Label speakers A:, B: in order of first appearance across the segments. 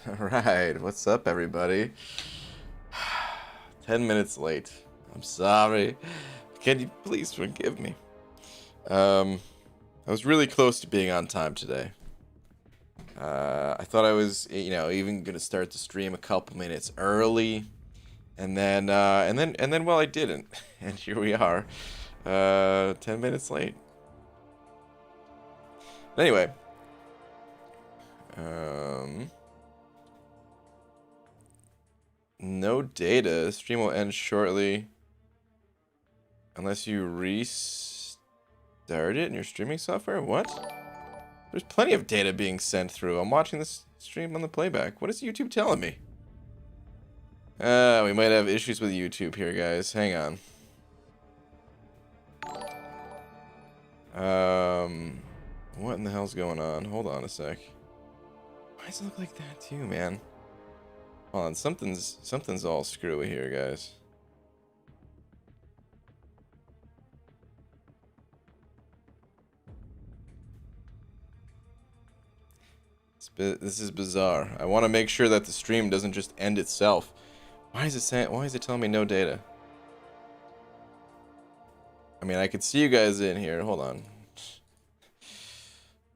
A: Alright, what's up everybody? 10 minutes late. I'm sorry. Can you please forgive me? I was really close to being on time today. I thought I was, even gonna start the stream a couple minutes early, and then, well, I didn't, and here we are, 10 minutes late. But anyway, no data. Stream will end shortly, unless you restart it in your streaming software. What? There's plenty of data being sent through. I'm watching this stream on the playback. What is YouTube telling me? We might have issues with YouTube here, guys. Hang on. What in the hell's going on? Hold on a sec. Why does it look like that too, man? Hold on, something's all screwy here, guys. This is bizarre. I want to make sure that the stream doesn't just end itself. Why is it telling me no data? I mean, I could see you guys in here. Hold on.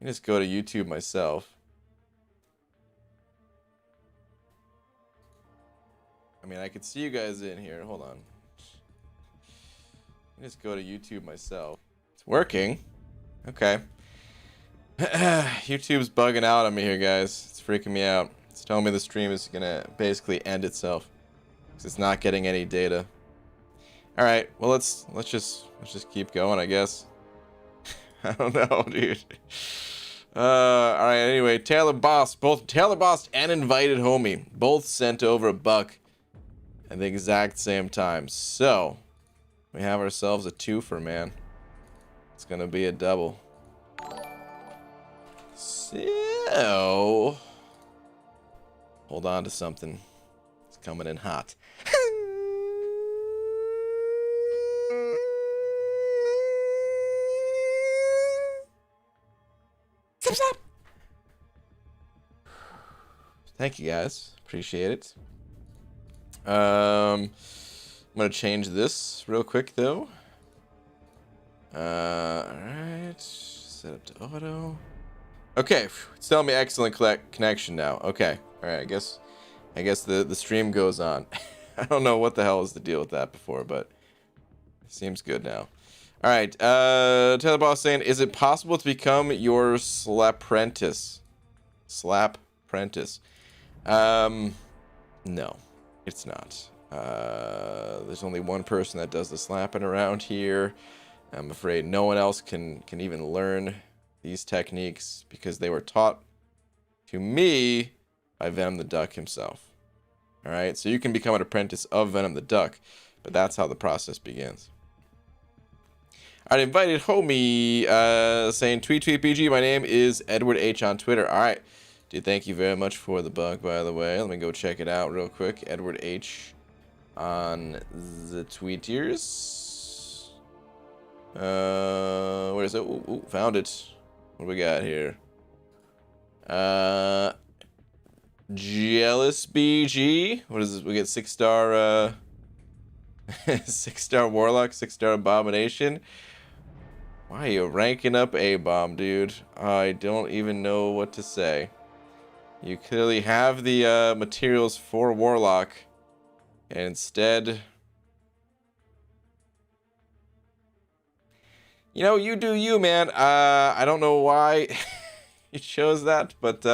A: Let me just go to YouTube myself. I mean, I could see you guys in here. Hold on. Let me just go to YouTube myself. It's working. Okay. YouTube's bugging out on me here, guys. It's freaking me out. It's telling me the stream is gonna basically end itself because it's not getting any data. All right, well let's just keep going, I guess. I don't know, dude. All right. Anyway, both Taylor Boss and Invited Homie both sent over $1 at the exact same time. So we have ourselves a twofer, man. It's gonna be a double. So, hold on to something. It's coming in hot. Thank you, guys. Appreciate it. I'm gonna change this real quick, though. Alright. Set up to auto. Okay, it's telling me excellent connection now. Okay, all right. I guess the stream goes on. I don't know what the hell was the deal with that before, but it seems good now. All right. Taylor Boss saying, is it possible to become your slapprentice? Slapprentice. No, it's not. There's only one person that does the slapping around here. I'm afraid no one else can even learn these techniques because they were taught to me by Venom the Duck himself. All right, so you can become an apprentice of Venom the Duck, but that's how the process begins. All right, Invited Homie saying, tweet BG, my name is Edward H on Twitter. All right, dude, thank you very much for the bug, by the way. Let me go check it out real quick. Edward H on the tweeters. Where is it? Ooh, found it. What do we got here? Jealous BG. What is this? We get 6-star 6-star Warlock, 6-star Abomination. Why are you ranking up A-Bomb, dude? I don't even know what to say. You clearly have the materials for Warlock, and instead, you know, you do you, man. I don't know why you chose that, but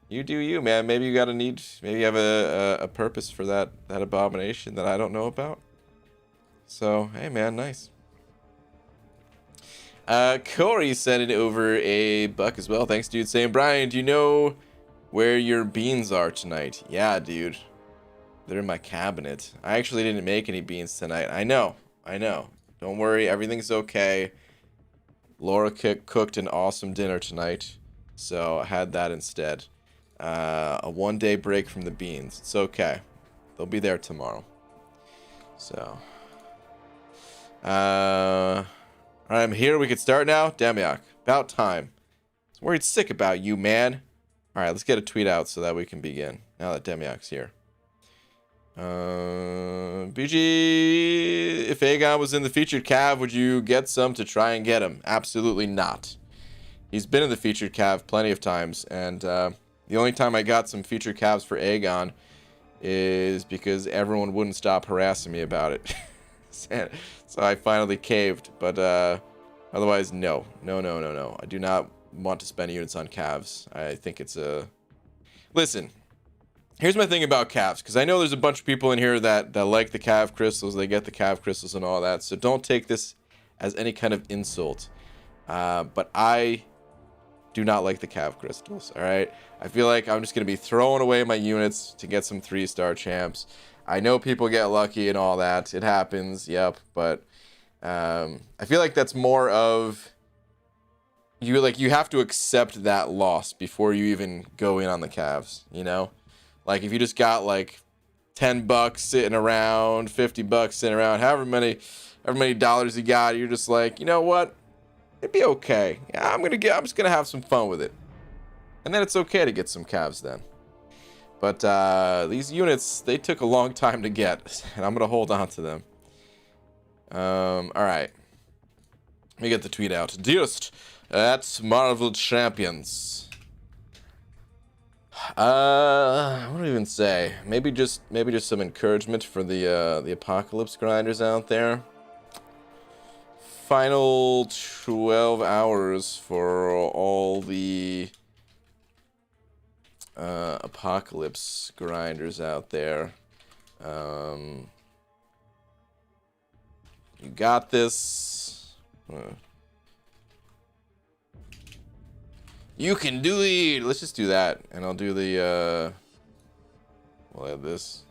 A: you do you, man. Maybe you got maybe you have a purpose for that abomination that I don't know about. So, hey, man, nice. Corey sent it over $1 as well. Thanks, dude. Saying, Brian, do you know where your beans are tonight? Yeah, dude. They're in my cabinet. I actually didn't make any beans tonight. I know. Don't worry, everything's okay. Laura cooked an awesome dinner tonight, so I had that instead. A 1-day break from the beans. It's okay. They'll be there tomorrow. So, alright, I'm here. We can start now. Demiok, about time. I was worried sick about you, man. All right, let's get a tweet out so that we can begin. Now that Demiak's here. BG, if Aegon was in the featured cav, would you get some to try and get him? Absolutely not. He's been in the featured cav plenty of times, and the only time I got some featured calves for Aegon is because everyone wouldn't stop harassing me about it. So I finally caved, but otherwise, no. I do not want to spend units on calves. I think it's a... Listen, here's my thing about calves, because I know there's a bunch of people in here that like the calf crystals, they get the calf crystals and all that, so don't take this as any kind of insult. But I do not like the calf crystals, alright? I feel like I'm just going to be throwing away my units to get some 3-star champs. I know people get lucky and all that. It happens, yep, but I feel like that's more of... You have to accept that loss before you even go in on the calves, you know? Like, if you just got, like, $10 sitting around, $50 sitting around, however many dollars you got, you're just like, you know what? It'd be okay. Yeah, I'm just gonna have some fun with it. And then it's okay to get some calves then. But these units, they took a long time to get, and I'm gonna hold on to them. Alright. Let me get the tweet out. Dearest, that's Marvel Champions. What do I even say? Maybe just some encouragement for the apocalypse grinders out there. Final 12 hours for all the apocalypse grinders out there. You got this. You can do it. Let's just do that, and I'll do the we'll add this.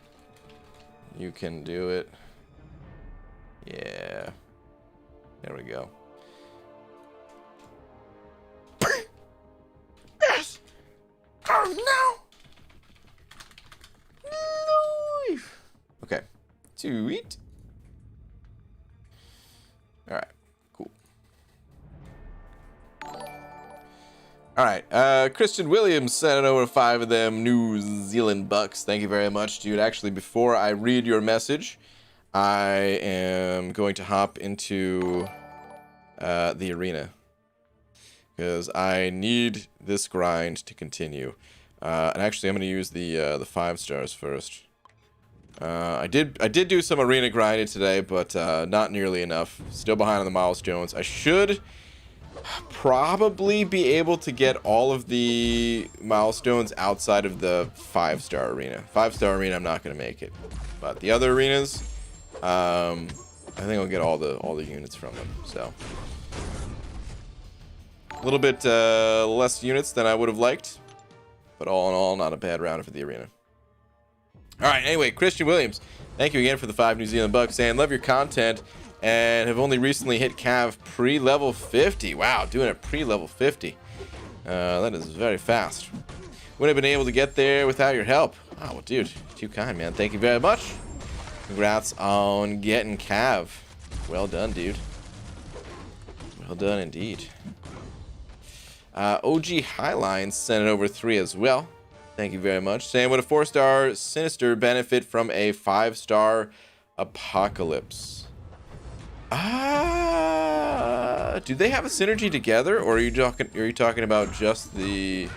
A: You can do it. Yeah. There we go. Yes. Oh no. No. Okay. Tweet. All right. Cool. All right. Christian Williams sent over 5 of them New Zealand bucks. Thank you very much, dude. Actually, before I read your message, I am going to hop into the arena because I need this grind to continue. And actually, I'm going to use the 5 stars first. I did do some arena grinding today, but not nearly enough. Still behind on the milestones. I should probably be able to get all of the milestones outside of the 5-star arena. 5-star arena, I'm not going to make it, but the other arenas, I think I'll get all the units from them. So a little bit less units than I would have liked, but all in all, not a bad round for the arena. All right. Anyway, Christian Williams, thank you again for the 5 New Zealand bucks, and love your content. And have only recently hit Cav pre-level 50. Wow, doing it pre-level 50. That is very fast. Wouldn't have been able to get there without your help. Oh, well, dude, too kind, man. Thank you very much. Congrats on getting Cav. Well done, dude. Well done indeed. OG Highline sent it over 3 as well. Thank you very much. Saying, would a 4-star Sinister benefit from a 5-star Apocalypse? Do they have a synergy together, or are you talking about just the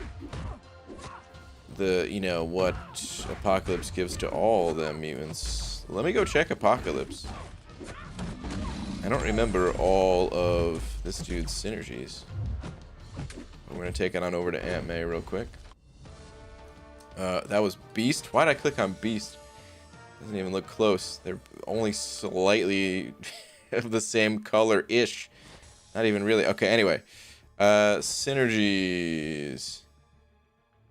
A: you know what Apocalypse gives to all the mutants? Let me go check Apocalypse. I don't remember all of this dude's synergies. We're gonna take it on over to Aunt May real quick. That was Beast. Why did I click on Beast? Doesn't even look close. They're only slightly of the same color-ish. Not even really. Okay, anyway. Synergies.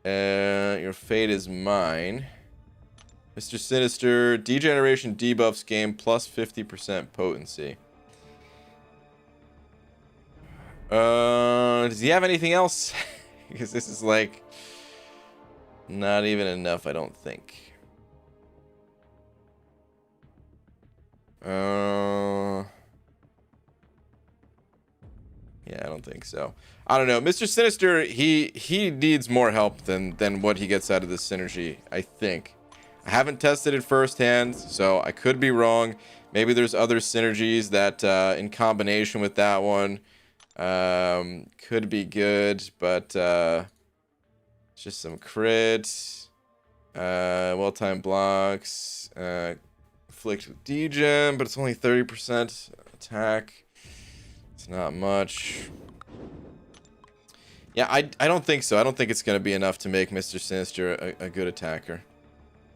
A: Your fate is mine. Mr. Sinister, degeneration debuffs game plus 50% potency. Does he have anything else? Because this is like not even enough, I don't think. Yeah, I don't think so. I don't know. Mr. Sinister, he needs more help than what he gets out of this synergy, I think. I haven't tested it firsthand, so I could be wrong. Maybe there's other synergies that in combination with that one could be good, but it's just some crits, well-timed blocks, inflict with degen, but it's only 30% attack. It's not much. Yeah, I don't think so. I don't think it's going to be enough to make Mr. Sinister a good attacker.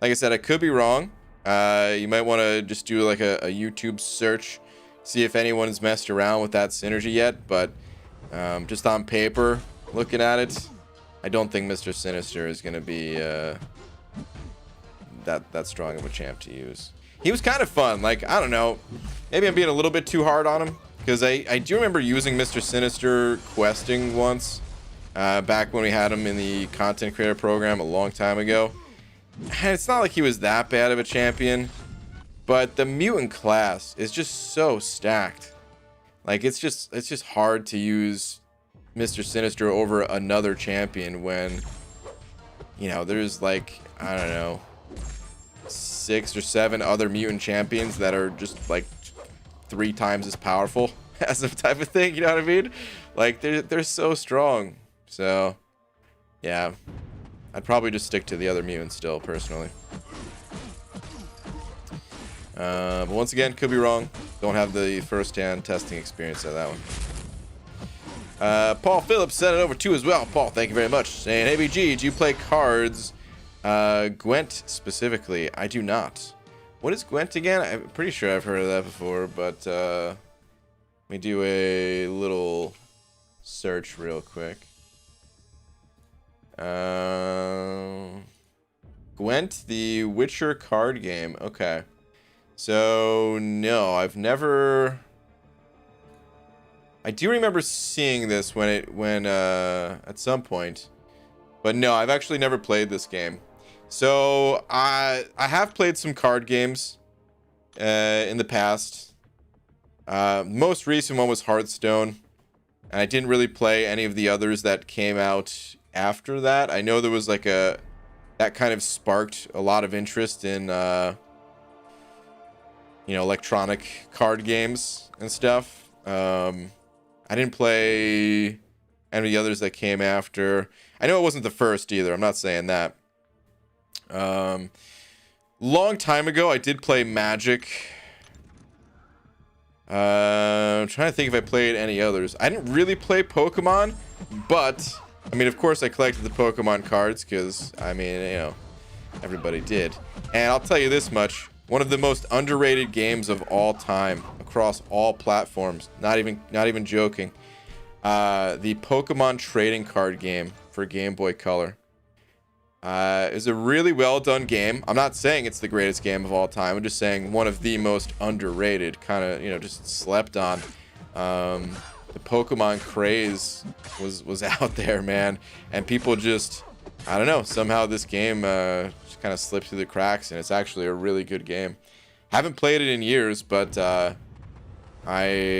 A: Like I said, I could be wrong. You might want to just do like a YouTube search, see if anyone's messed around with that synergy yet. But just on paper, looking at it, I don't think Mr. Sinister is going to be that strong of a champ to use. He was kind of fun. Like, I don't know. Maybe I'm being a little bit too hard on him. Because I do remember using Mr. Sinister questing once. Back when we had him in the content creator program a long time ago. And it's not like he was that bad of a champion. But the mutant class is just so stacked. Like, it's just hard to use Mr. Sinister over another champion when, you know, there's like, I don't know, 6 or 7 other mutant champions that are just like 3 times as powerful as a type of thing, you know what I mean? Like, they're so strong. So yeah, I'd probably just stick to the other mutants still, personally. But once again, could be wrong. Don't have the first-hand testing experience of that one. Paul Phillips sent it over too as well. Paul, thank you very much. Saying, hey BG, do you play cards? Gwent specifically, I do not. What is Gwent again? I'm pretty sure I've heard of that before, but let me do a little search real quick. Gwent, the Witcher card game. Okay. So, no, I've never... I do remember seeing this when at some point. But no, I've actually never played this game. So, I have played some card games in the past. Most recent one was Hearthstone. And I didn't really play any of the others that came out after that. I know there was like that kind of sparked a lot of interest in, you know, electronic card games and stuff. I didn't play any of the others that came after. I know it wasn't the first either. I'm not saying that. Long time ago, I did play Magic. I'm trying to think if I played any others. I didn't really play Pokemon, but I mean, of course, I collected the Pokemon cards because, I mean, you know, everybody did. And I'll tell you this much: one of the most underrated games of all time across all platforms. Not even joking. The Pokemon trading card game for Game Boy Color. Is a really well done game. I'm not saying it's the greatest game of all time. I'm just saying one of the most underrated, kind of, you know, just slept on. The Pokemon craze was out there, man, and people just, I don't know, somehow this game just kind of slipped through the cracks, and it's actually a really good game. Haven't played it in years, but I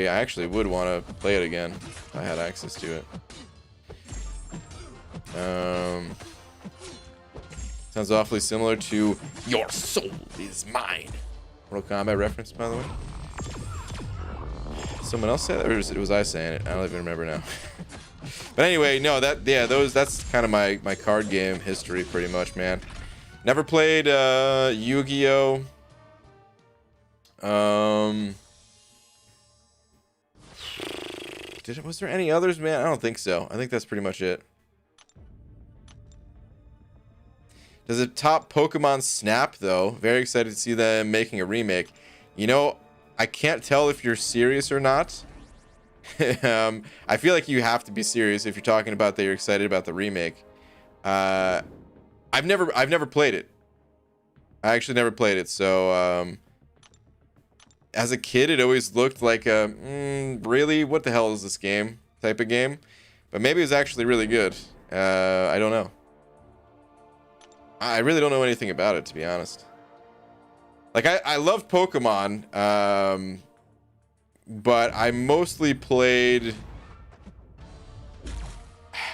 A: actually would want to play it again if I had access to it. Sounds awfully similar to Your Soul Is Mine. Mortal Kombat reference, by the way. Someone else say that, or was I saying it? I don't even remember now. But anyway, no, that's kind of my card game history, pretty much, man. Never played Yu-Gi-Oh. Was there any others, man? I don't think so. I think that's pretty much it. Does it top Pokemon Snap, though? Very excited to see them making a remake. You know, I can't tell if you're serious or not. I feel like you have to be serious if you're talking about that you're excited about the remake. I've never played it. I actually never played it, so as a kid, it always looked like a really, what the hell is this game type of game. But maybe it was actually really good. I don't know. I really don't know anything about it, to be honest. Like, I love Pokemon, but I mostly played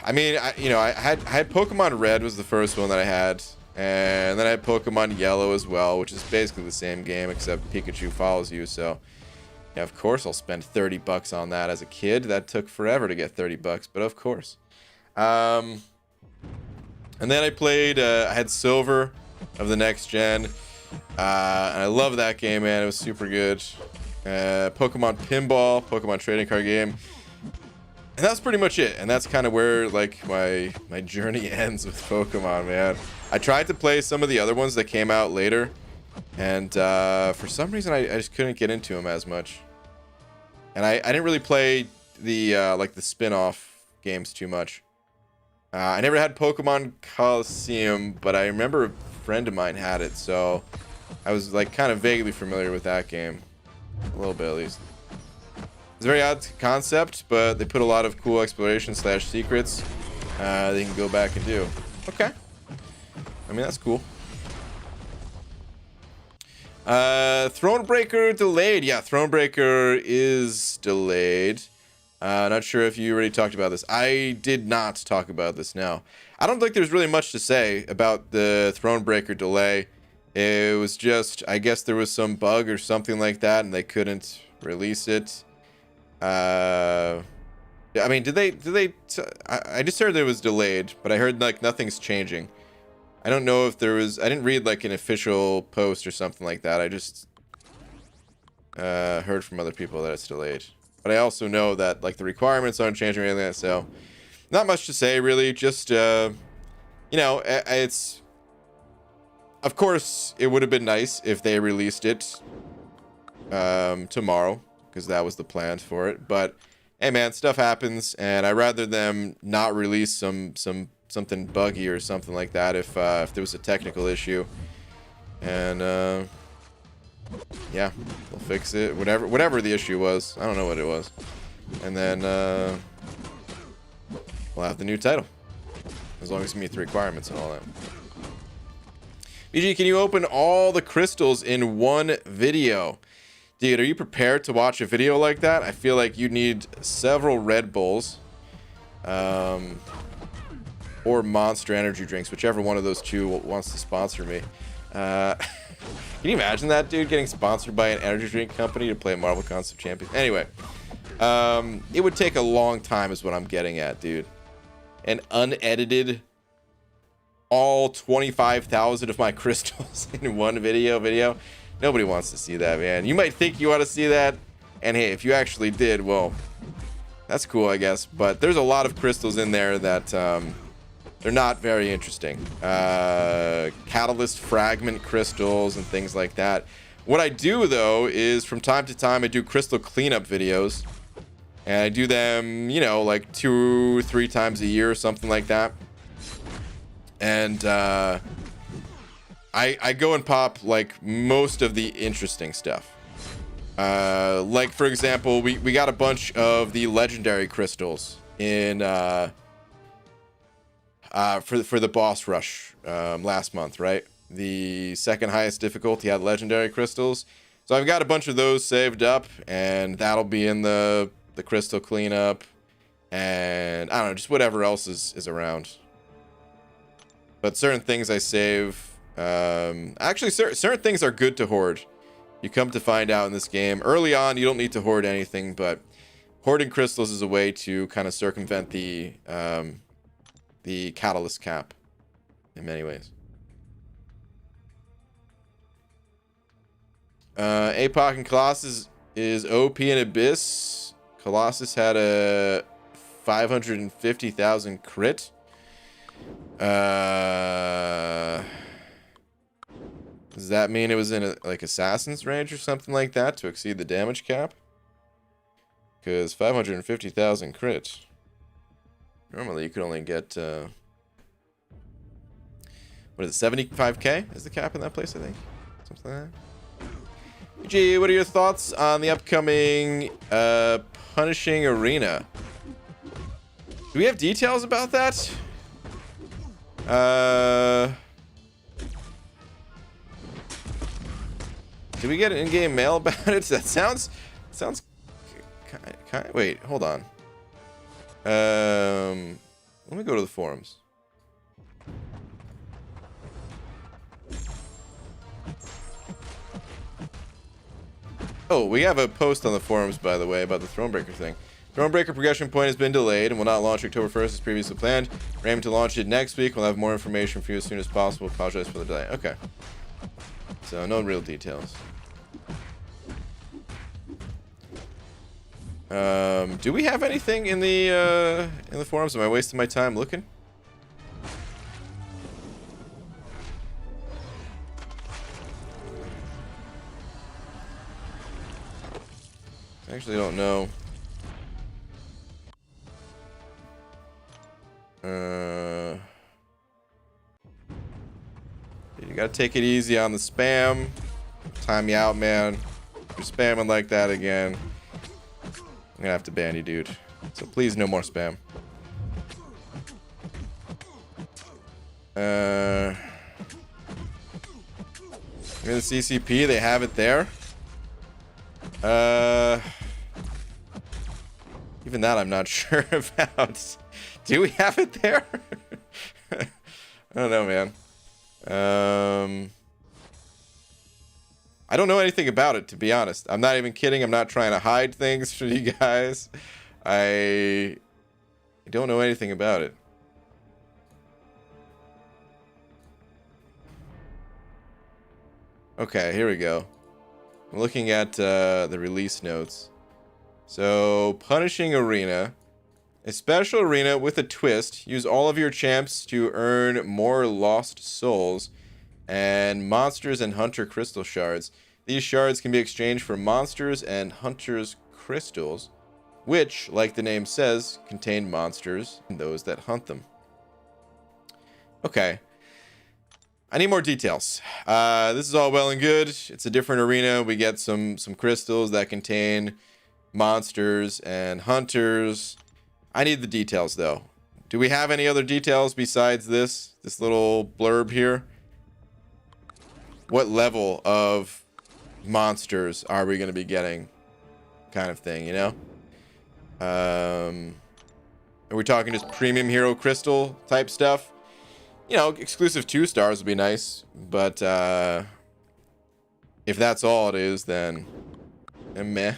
A: I mean, I had Pokemon Red was the first one that I had, and then I had Pokemon Yellow as well, which is basically the same game except Pikachu follows you. So yeah, of course I'll spend 30 bucks on that. As a kid, that took forever to get 30 bucks, but of course. And then I played. I had Silver of the next gen, and I love that game, man. It was super good. Pokemon Pinball, Pokemon trading card game. And that's pretty much it. And that's kind of where like my journey ends with Pokemon, man. I tried to play some of the other ones that came out later, and for some reason I just couldn't get into them as much. And I didn't really play the like the spin-off games too much. I never had Pokemon Coliseum, but I remember a friend of mine had it, so I was like kind of vaguely familiar with that game, a little bit at least. It's a very odd concept, but they put a lot of cool exploration / secrets they can go back and do. Okay. I mean, that's cool. Thronebreaker delayed. Yeah, Thronebreaker is delayed. Not sure if you already talked about this. I did not talk about this now. I don't think there's really much to say about the Thronebreaker delay. It was just, I guess there was some bug or something like that, and they couldn't release it. I mean, I just heard it was delayed, but I heard like nothing's changing. I don't know if there was, I didn't read like an official post or something like that. I just heard from other people that it's delayed. But I also know that like the requirements aren't changing or anything like that, so not much to say really. Just you know, it's, of course it would have been nice if they released it tomorrow, because that was the plan for it. But hey man, stuff happens, and I'd rather them not release something buggy or something like that if there was a technical issue. And yeah, they'll fix it, whatever the issue was. I don't know what it was. And then we'll have the new title, as long as you meet the requirements and all that. BG, can you open all the crystals in one video? Dude, are you prepared to watch a video like that? I feel like you need several Red Bulls, or Monster energy drinks, whichever one of those two wants to sponsor me. Can you imagine that, dude, getting sponsored by an energy drink company to play Marvel Concept Champions? Anyway, it would take a long time is what I'm getting at, dude. And unedited, all 25,000 of my crystals in one video. Nobody wants to see that, man. You might think you want to see that, and hey, if you actually did, well, that's cool, I guess. But there's a lot of crystals in there that they're not very interesting. Catalyst fragment crystals and things like that. What I do, though, is from time to time I do crystal cleanup videos, and I do them, you know, like 2-3 times a year or something like that. And I go and pop like most of the interesting stuff. Like for example, we got a bunch of the legendary crystals in for the boss rush last month, right? The second highest difficulty had legendary crystals, so I've got a bunch of those saved up, and that'll be in the crystal cleanup, and I don't know, just whatever else is around. But certain things I save. Actually, certain things are good to hoard. You come to find out in this game, early on, you don't need to hoard anything, but hoarding crystals is a way to kind of circumvent the catalyst cap in many ways. APOC and Colossus is OP and Abyss. Colossus had a 550,000 crit. Does that mean it was in like Assassin's range or something like that to exceed the damage cap? Because 550,000 crit. Normally you could only get what is it, 75k is the cap in that place, I think. Something like that. Gee, what are your thoughts on the upcoming Punishing Arena? Do we have details about that? Did we get an in-game mail about it? That sounds kind of, wait, hold on. Let me go to the forums. Oh, we have a post on the forums, by the way, about the Thronebreaker thing. Thronebreaker progression point has been delayed and will not launch October 1st as previously planned. We're aiming to launch it next week. We'll have more information for you as soon as possible. Apologize for the delay. Okay. So, no real details. Do we have anything in the forums? Am I wasting my time looking? I actually don't know. You gotta take it easy on the spam. Time me out, man. If you're spamming like that again, I'm gonna have to ban you, dude. So please, no more spam. In the CCP, they have it there. Even that I'm not sure about. Do we have it there? I don't know, man. I don't know anything about it, to be honest. I'm not even kidding. I'm not trying to hide things from you guys. I don't know anything about it. Okay, here we go. I'm looking at the release notes. So, Punishing Arena. A special arena with a twist. Use all of your champs to earn more lost souls and monsters and hunter crystal shards. These shards can be exchanged for monsters and hunters crystals, which, like the name says, contain monsters and those that hunt them. Okay. I need more details. This is all well and good. It's a different arena. We get some crystals that contain monsters and hunters. I need the details, though. Do we have any other details besides this little blurb here? What level of monsters are we going to be getting? Kind of thing, you know? Are we talking just premium hero crystal type stuff? You know, exclusive 2 stars would be nice, but if that's all it is, then meh.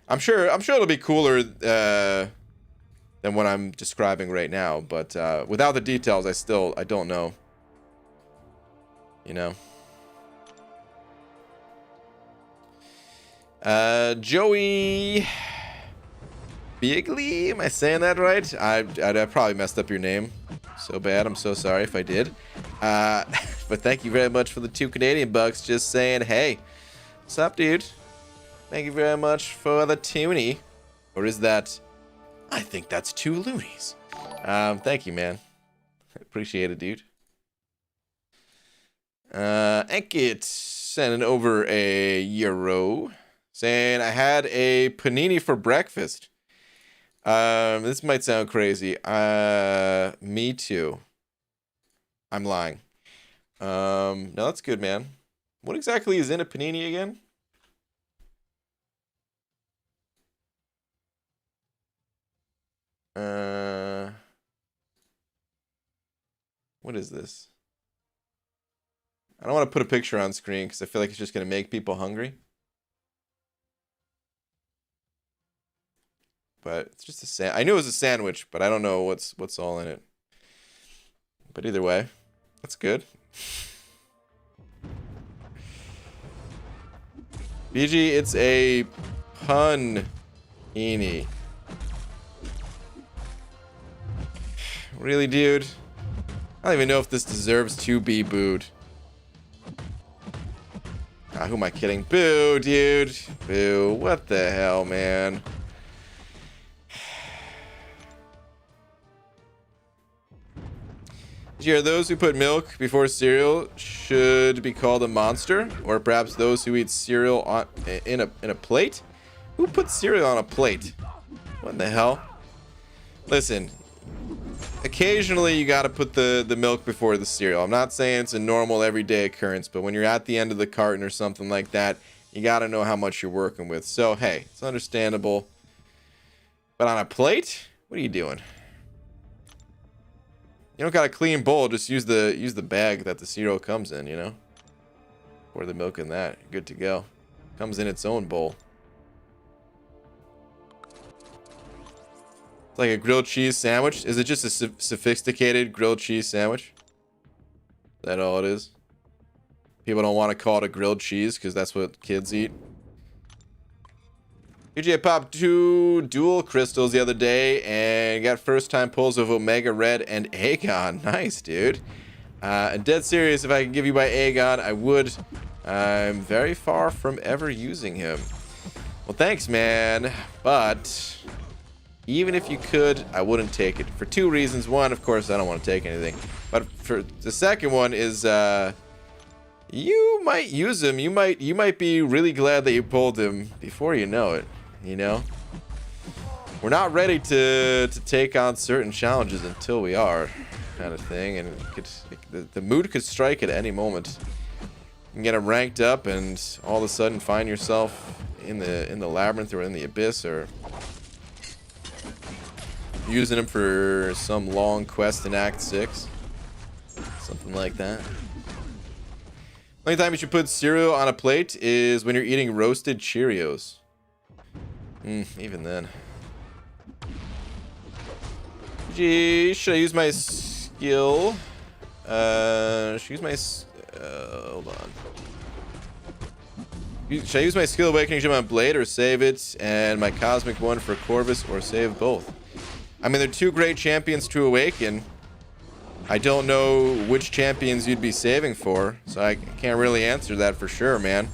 A: I'm sure it'll be cooler than what I'm describing right now, but without the details, I don't know. You know. Joey Bigley, am I saying that right? I probably messed up your name so bad. I'm so sorry if I did. But thank you very much for the 2 Canadian bucks. Just saying, hey, what's up, dude? Thank you very much for the toonie. Or is that? I think that's 2 loonies. Thank you, man. Appreciate it, dude. Enkit sending over a euro, saying I had a panini for breakfast. This might sound crazy. Me too. I'm lying. No, that's good, man. What exactly is in a panini again? What is this? I don't want to put a picture on screen because I feel like it's just going to make people hungry. But it's just I knew it was a sandwich, but I don't know what's all in it. But either way, that's good. BG, it's a pun-ini. Really, dude? I don't even know if this deserves to be booed. Ah, who am I kidding? Boo, dude. Boo. What the hell, man? Did you hear those who put milk before cereal should be called a monster? Or perhaps those who eat cereal in a plate? Who puts cereal on a plate? What the hell? Listen, occasionally you gotta put the milk before the cereal. I'm not saying it's a normal everyday occurrence, but when you're at the end of the carton or something like that, you gotta know how much you're working with. So, hey, it's understandable. But on a plate? What are you doing? You don't got a clean bowl, just use the bag that the cereal comes in, you know? Pour the milk in that. Good to go. Comes in its own bowl. It's like a grilled cheese sandwich. Is it just a sophisticated grilled cheese sandwich? Is that all it is? People don't want to call it a grilled cheese because that's what kids eat. PJ popped 2 dual crystals the other day and got first time pulls of Omega Red and Aegon. Nice, dude. And dead serious, if I could give you my Aegon, I would. I'm very far from ever using him. Well, thanks, man. But even if you could, I wouldn't take it for 2 reasons. One, of course, I don't want to take anything. But for the second one is, you might use him. You might be really glad that you pulled him before you know it. You know, we're not ready to take on certain challenges until we are, kind of thing. And the mood could strike at any moment. You can get him ranked up, and all of a sudden find yourself in the labyrinth or in the abyss, or using him for some long quest in Act 6, something like that. The only time you should put cereal on a plate is when you're eating roasted Cheerios. Even then. Gee, should I use my skill? Should I use my... hold on. Should I use my skill Awakening Gem on Blade or save it? And my Cosmic one for Corvus, or save both? I mean, they're 2 great champions to awaken. I don't know which champions you'd be saving for, so I can't really answer that for sure, man.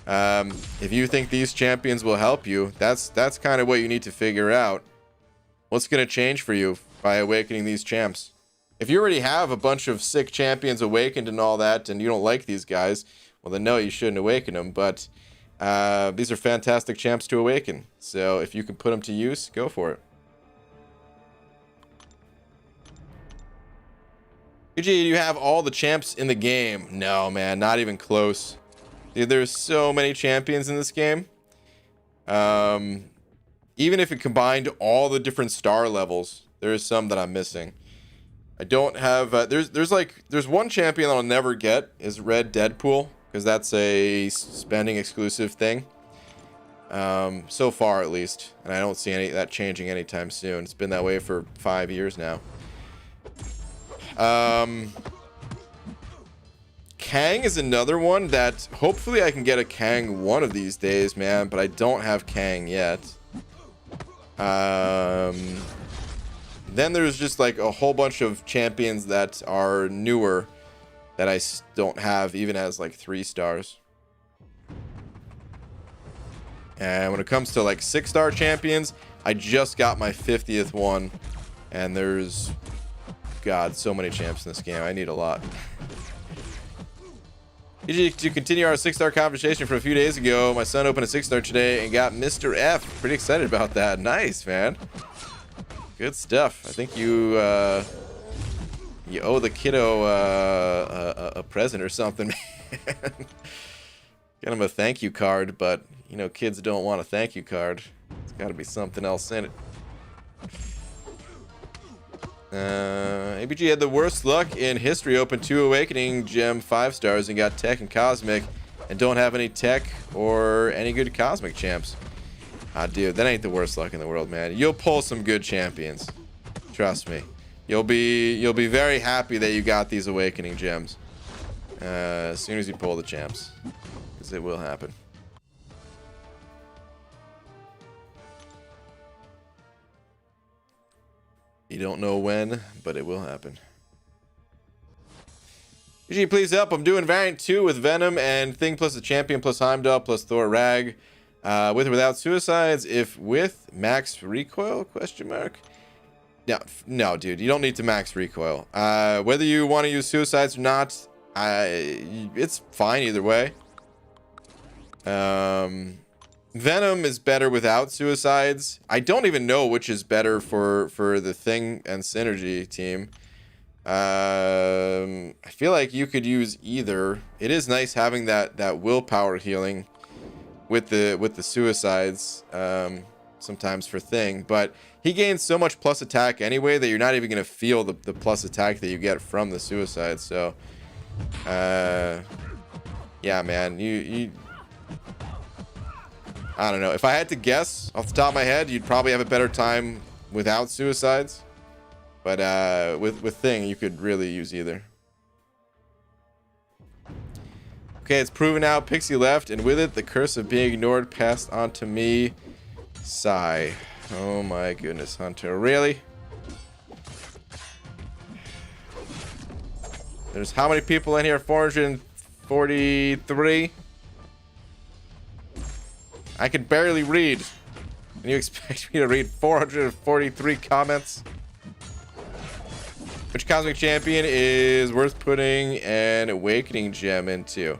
A: If you think these champions will help you, that's kind of what you need to figure out. What's going to change for you by awakening these champs? If you already have a bunch of sick champions awakened and all that, and you don't like these guys, well then no, you shouldn't awaken them. But these are fantastic champs to awaken. So if you can put them to use, go for it. UG, do you have all the champs in the game? No, man, not even close. Dude, there's so many champions in this game. Even if it combined all the different star levels, there's some that I'm missing. I don't have... there's one champion that I'll never get, is Red Deadpool, because that's a spending exclusive thing. So far, at least. And I don't see that changing anytime soon. It's been that way for 5 years now. Kang is another one that hopefully I can get a Kang one of these days, man, but I don't have Kang yet. Then there's just like a whole bunch of champions that are newer that I don't have even as like 3 stars. And when it comes to like 6-star champions, I just got my 50th one, and there's, God, so many champs in this game. I need a lot. To continue our 6-star conversation from a few days ago, my son opened a 6-star today and got Mr. F. Pretty excited about that. Nice, man. Good stuff. I think you owe the kiddo a present or something, man. Get him a thank you card, but you know kids don't want a thank you card. There's got to be something else in it. ABG had the worst luck in history. Opened 2 Awakening Gem 5-stars and got Tech and Cosmic, and don't have any Tech or any good Cosmic champs. Ah, dude, that ain't the worst luck in the world, man. You'll pull some good champions. Trust me. You'll be very happy that you got these Awakening Gems as soon as you pull the champs, because it will happen. You don't know when, but it will happen. UG, please help. I'm doing variant 2 with Venom and Thing plus the champion plus Heimdall plus Thor Rag. With or without suicides. If with max recoil? Question mark. No, dude. You don't need to max recoil. Whether you want to use suicides or not, it's fine either way. Venom is better without suicides. I don't even know which is better for the Thing and Synergy team. I feel like you could use either. It is nice having that willpower healing with the suicides. sometimes for Thing, but he gains so much plus attack anyway that you're not even going to feel the plus attack that you get from the suicide. So, yeah, man, I don't know. If I had to guess off the top of my head, you'd probably have a better time without suicides. But with Thing, you could really use either. Okay, it's proven out. Pixie left, and with it, the curse of being ignored passed on to me. Sigh. Oh my goodness, Hunter. Really? There's how many people in here? 443? I can barely read. And you expect me to read 443 comments? Which Cosmic Champion is worth putting an Awakening Gem into?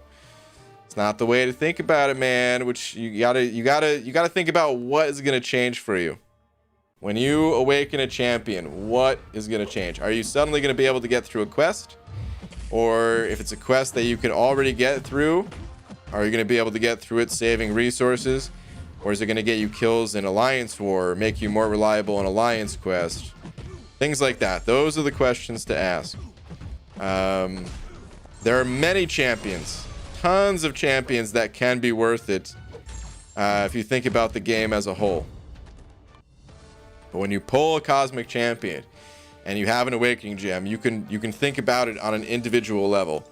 A: It's not the way to think about it, man. Which you gotta think about what is gonna change for you. When you awaken a champion, what is gonna change? Are you suddenly gonna be able to get through a quest? Or if it's a quest that you can already get through, are you gonna be able to get through it saving resources? Or is it gonna get you kills in Alliance War, or make you more reliable in Alliance quest? Things like that. Those are the questions to ask. There are many champions. Tons of champions that can be worth it if you think about the game as a whole. But when you pull a Cosmic Champion and you have an Awakening Gem, you can think about it on an individual level.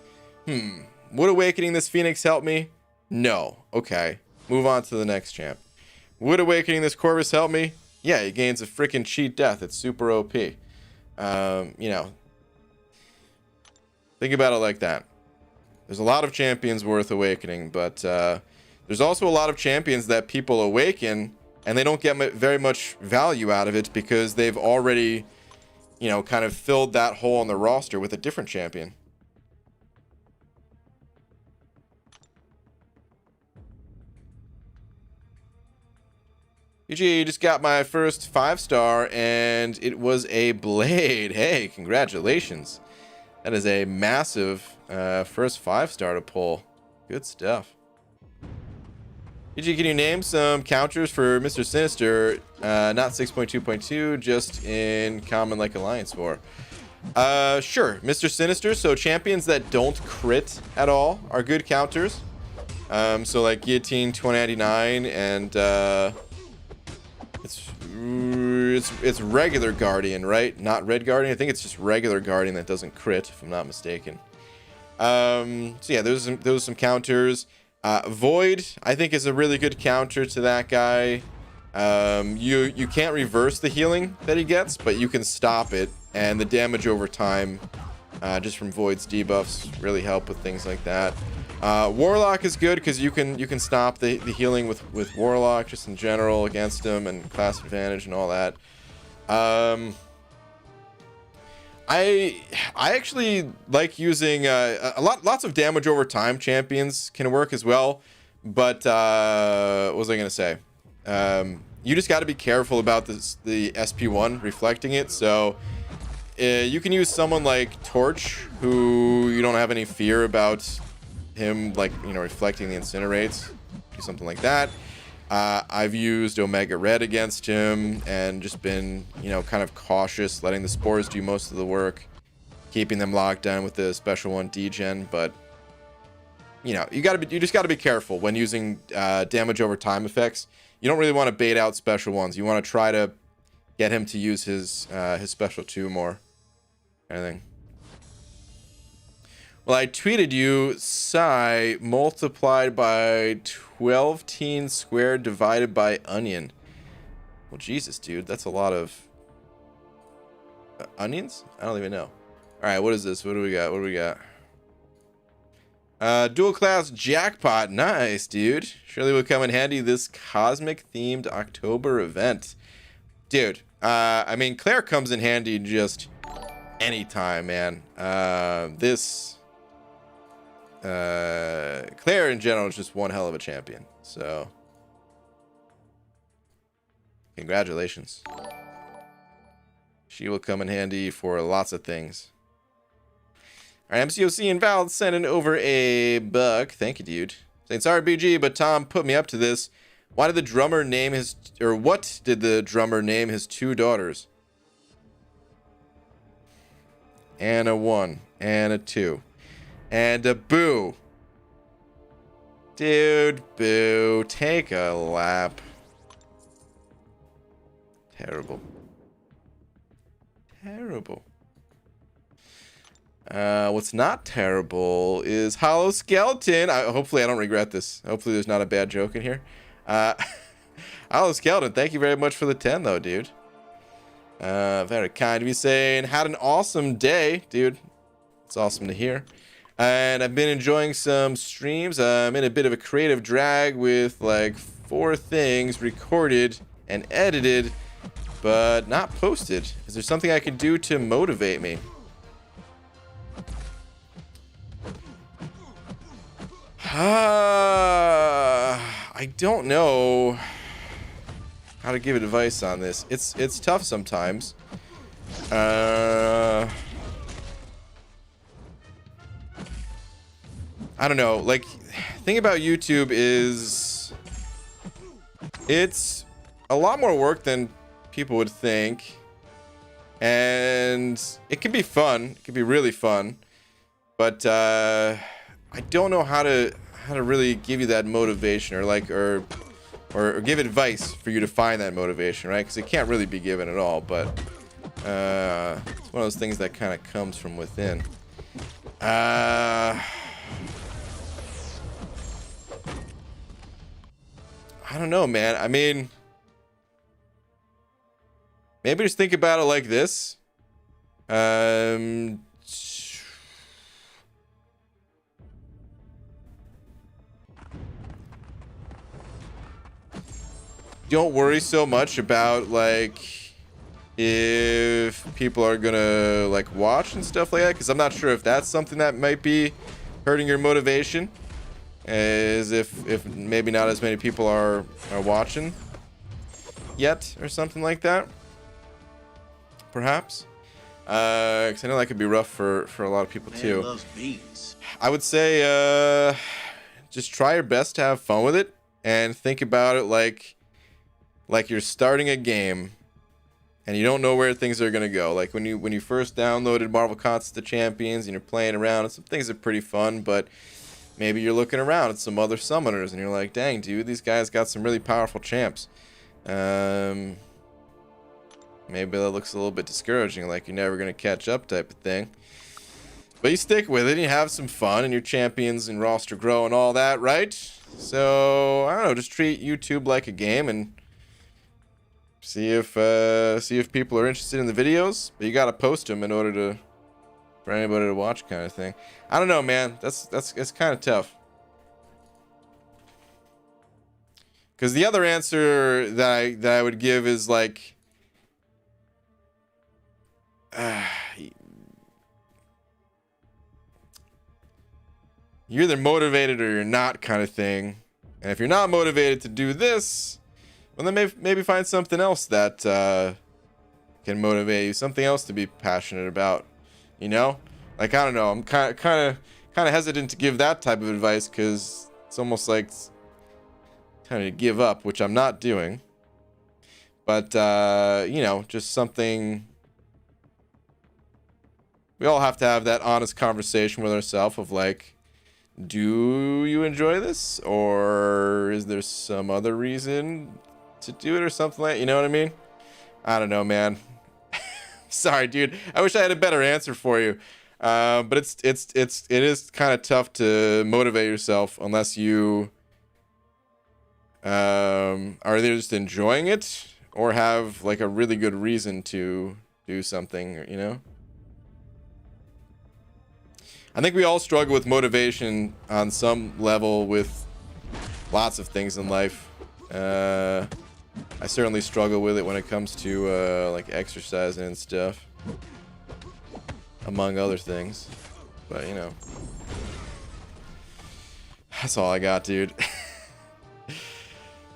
A: Would awakening this Phoenix help me? No. Okay. Move on to the next champ. Would awakening this Corvus help me? Yeah, he gains a freaking cheat death. It's super OP. You know, think about it like that. There's a lot of champions worth awakening, but there's also a lot of champions that people awaken and they don't get very much value out of it because they've already, you know, kind of filled that hole on the roster with a different champion. UG, just got my first 5-star and it was a blade. Hey, congratulations. That is a massive first 5-star to pull. Good stuff. UG, can you name some counters for Mr. Sinister? Not 6.2.2, just in common like Alliance War. Sure, Mr. Sinister. So champions that don't crit at all are good counters. So like Guillotine 2099 and it's regular Guardian, right? Not Red Guardian. I think it's just regular Guardian that doesn't crit, if I'm not mistaken. So yeah, there's some counters. Void, I think, is a really good counter to that guy. You can't reverse the healing that he gets, but you can stop it, and the damage over time, just from Void's debuffs, really help with things like that. Warlock is good because you can stop the healing with Warlock just in general against him, and class advantage and all that. I actually like using lots of damage over time champions can work as well, but what was I gonna say? You just got to be careful about the SP1 reflecting it. So you can use someone like Torch, who you don't have any fear about him, like, you know, reflecting the incinerates. Do something like that. I've used Omega Red against him and just been, you know, kind of cautious, letting the spores do most of the work, keeping them locked down with the special one degen. But you know, you just got to be careful when using damage over time effects. You don't really want to bait out special ones. You want to try to get him to use his special 2 more. Anything. Well, I tweeted you psi multiplied by 12 teen squared divided by onion. Well, Jesus, dude, that's a lot of onions. I don't even know. All right, what is this? What do we got? What do we got? Dual class jackpot. Nice, dude. Surely will come in handy this cosmic themed October event. Dude, I mean, Claire comes in handy just anytime, man. Claire in general is just one hell of a champion. So, congratulations. She will come in handy for lots of things. All right, MCOC and Val sending over a buck. Thank you, dude. Saying, sorry, BG, but Tom put me up to this. Why did the drummer name his, or what did the drummer name his 2 daughters? Anna 1, Anna 2, and a boo. Dude, boo. Take a lap. Terrible. Terrible. What's not terrible is Hollow Skeleton. Hopefully I don't regret this. Hopefully there's not a bad joke in here. Hollow Skeleton, thank you very much for the 10 though, dude. Very kind of you, saying, had an awesome day, dude. It's awesome to hear. And I've been enjoying some streams. I'm in a bit of a creative drag with like 4 things recorded and edited, but not posted. Is there something I can do to motivate me? I don't know how to give advice on this. It's tough sometimes. I don't know. Like, thing about YouTube is it's a lot more work than people would think, and it can be fun. It can be really fun, but I don't know how to really give you that motivation, or like or give advice for you to find that motivation, right? Because it can't really be given at all. But it's one of those things that kind of comes from within. I don't know, man. I mean, maybe just think about it like this. Don't worry so much about like if people are gonna like watch and stuff like that, because I'm not sure if that's something that might be hurting your motivation, as if maybe not as many people are watching yet or something like that, perhaps. Because I know that could be rough for a lot of people too.
B: Loves beans.
A: I would say just try your best to have fun with it, and think about it like you're starting a game and you don't know where things are gonna go. Like when you first downloaded Marvel Contest of Champions and you're playing around, and some things are pretty fun, but maybe you're looking around at some other summoners and you're like, dang, dude, these guys got some really powerful champs. Maybe that looks a little bit discouraging, like you're never gonna catch up type of thing. But you stick with it and you have some fun, and your champions and roster grow and all that, right? So I don't know, just treat YouTube like a game and see if people are interested in the videos. But you gotta post them in order for anybody to watch, kind of thing. I don't know, man. That's kind of tough. Because the other answer that I would give is like, you're either motivated or you're not, kind of thing. And if you're not motivated to do this, well, then maybe find something else that can motivate you, something else to be passionate about. You know, like, I don't know. I'm kind of hesitant to give that type of advice, because it's almost like kind of give up, which I'm not doing. But you know, just something. We all have to have that honest conversation with ourselves of like, do you enjoy this, or is there some other reason to do it, or something like, you know what I mean? I don't know, man. Sorry, dude. I wish I had a better answer for you. But it is kind of tough to motivate yourself unless you are either just enjoying it or have like a really good reason to do something, you know? I think we all struggle with motivation on some level with lots of things in life. I certainly struggle with it when it comes to like exercising and stuff, among other things. But you know, that's all I got, dude.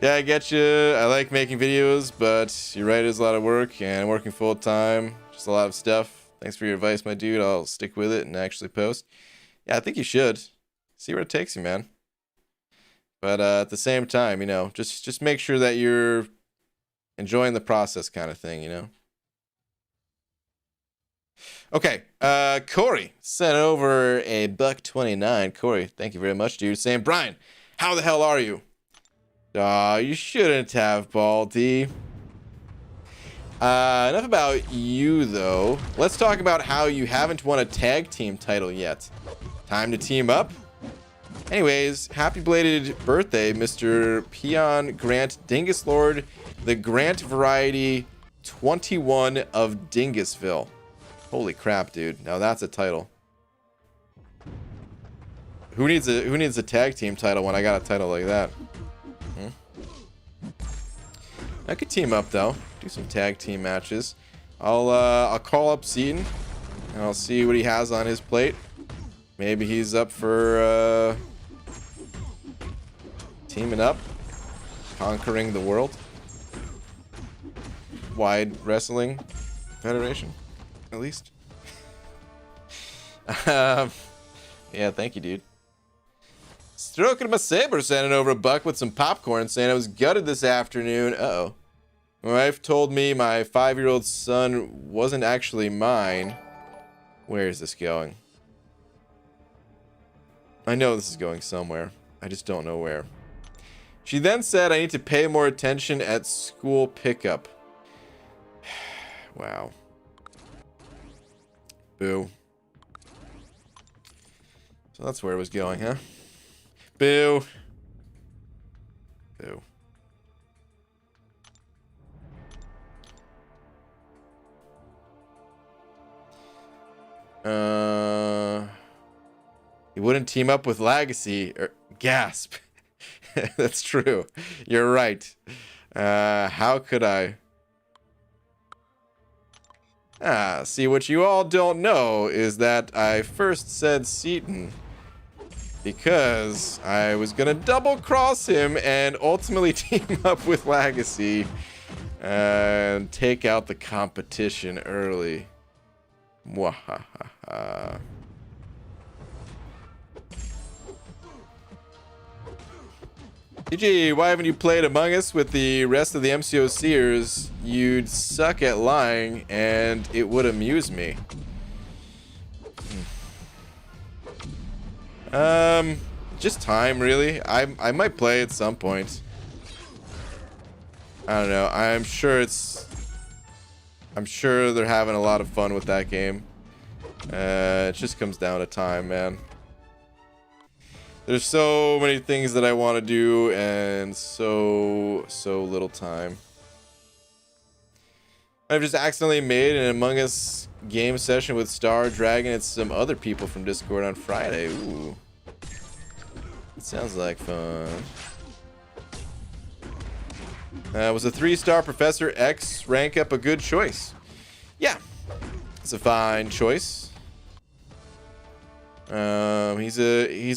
A: Yeah, I get you. I like making videos, but you're right, it's a lot of work, and working full time, just a lot of stuff. Thanks for your advice, my dude. I'll stick with it and actually post. Yeah, I think you should. See where it takes you, man. But at the same time, you know, just make sure that you're enjoying the process kind of thing, you know? Okay, Corey sent over a $1.29. Corey, thank you very much, dude. Saying, Brian, how the hell are you? You shouldn't have, Baldy. Enough about you, though. Let's talk about how you haven't won a tag team title yet. Time to team up? Anyways, happy belated birthday, Mr. Peon Grant Dingus Lord, the Grant Variety 21 of Dingusville. Holy crap, dude. Now that's a title. Who needs a tag team title when I got a title like that? I could team up though. Do some tag team matches. I'll call up Seaton and I'll see what he has on his plate. Maybe he's up for teaming up, conquering the world. Wide Wrestling Federation, at least. Yeah, thank you, dude. Stroking my saber, sending over a buck with some popcorn, saying I was gutted this afternoon. Uh-oh. My wife told me my 5-year-old son wasn't actually mine. Where is this going? I know this is going somewhere. I just don't know where. She then said I need to pay more attention at school pickup. Wow. Boo. So that's where it was going, huh? Boo. Boo. He wouldn't team up with Legacy. Gasp. That's true. You're right. How could I? See, what you all don't know is that I first said Seaton because I was gonna double cross him and ultimately team up with Legacy and take out the competition early. Mwahaha. TG, why haven't you played Among Us with the rest of the MCO Seers? You'd suck at lying, and it would amuse me. Just time, really. I might play at some point. I don't know. I'm sure they're having a lot of fun with that game. It just comes down to time, man. There's so many things that I want to do and so little time. I've just accidentally made an Among Us game session with Star Dragon and some other people from Discord on Friday. Ooh. It sounds like fun. Was a 3-star Professor X rank up a good choice? Yeah. It's a fine choice. He's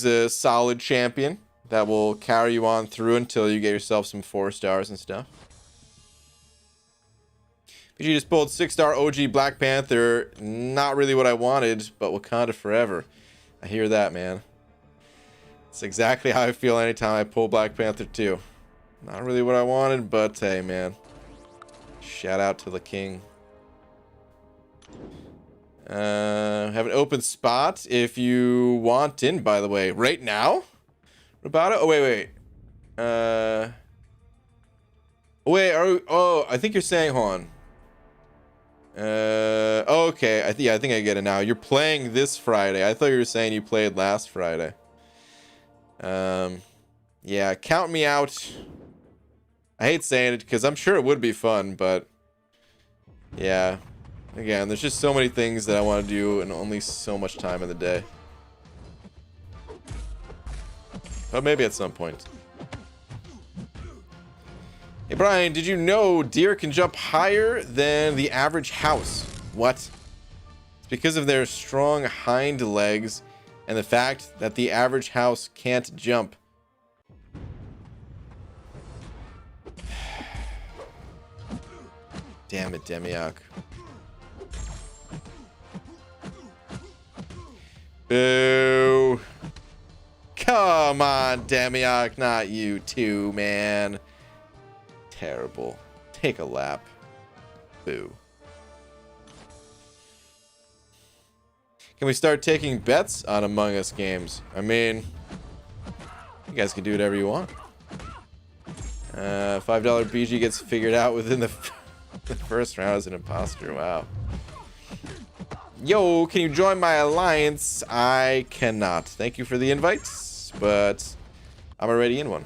A: a solid champion that will carry you on through until you get yourself some 4 stars and stuff. But you just pulled 6-star OG Black Panther. Not really what I wanted, but Wakanda forever. I hear that, man. It's exactly how I feel anytime I pull Black Panther 2. Not really what I wanted, but hey, man. Shout out to the king. Have an open spot if you want in, by the way. Right now? Roboto? Oh, wait. Oh, I think you're saying, hold on. Okay. I think I get it now. You're playing this Friday. I thought you were saying you played last Friday. Yeah, count me out. I hate saying it because I'm sure it would be fun, but yeah. Again, there's just so many things that I want to do and only so much time in the day. But maybe at some point. Hey Brian, did you know deer can jump higher than the average house? What? It's because of their strong hind legs and the fact that the average house can't jump. Damn it, Demiok. Boo. Come Come on, Demiok, not you too, man. Terrible. Take a lap. Boo. Can we start taking bets on Among Us games? I mean, you guys can do whatever you want. $5 BG gets figured out within the first round as an imposter. Wow. Yo, can you join my alliance? I cannot. Thank you for the invites, but I'm already in one.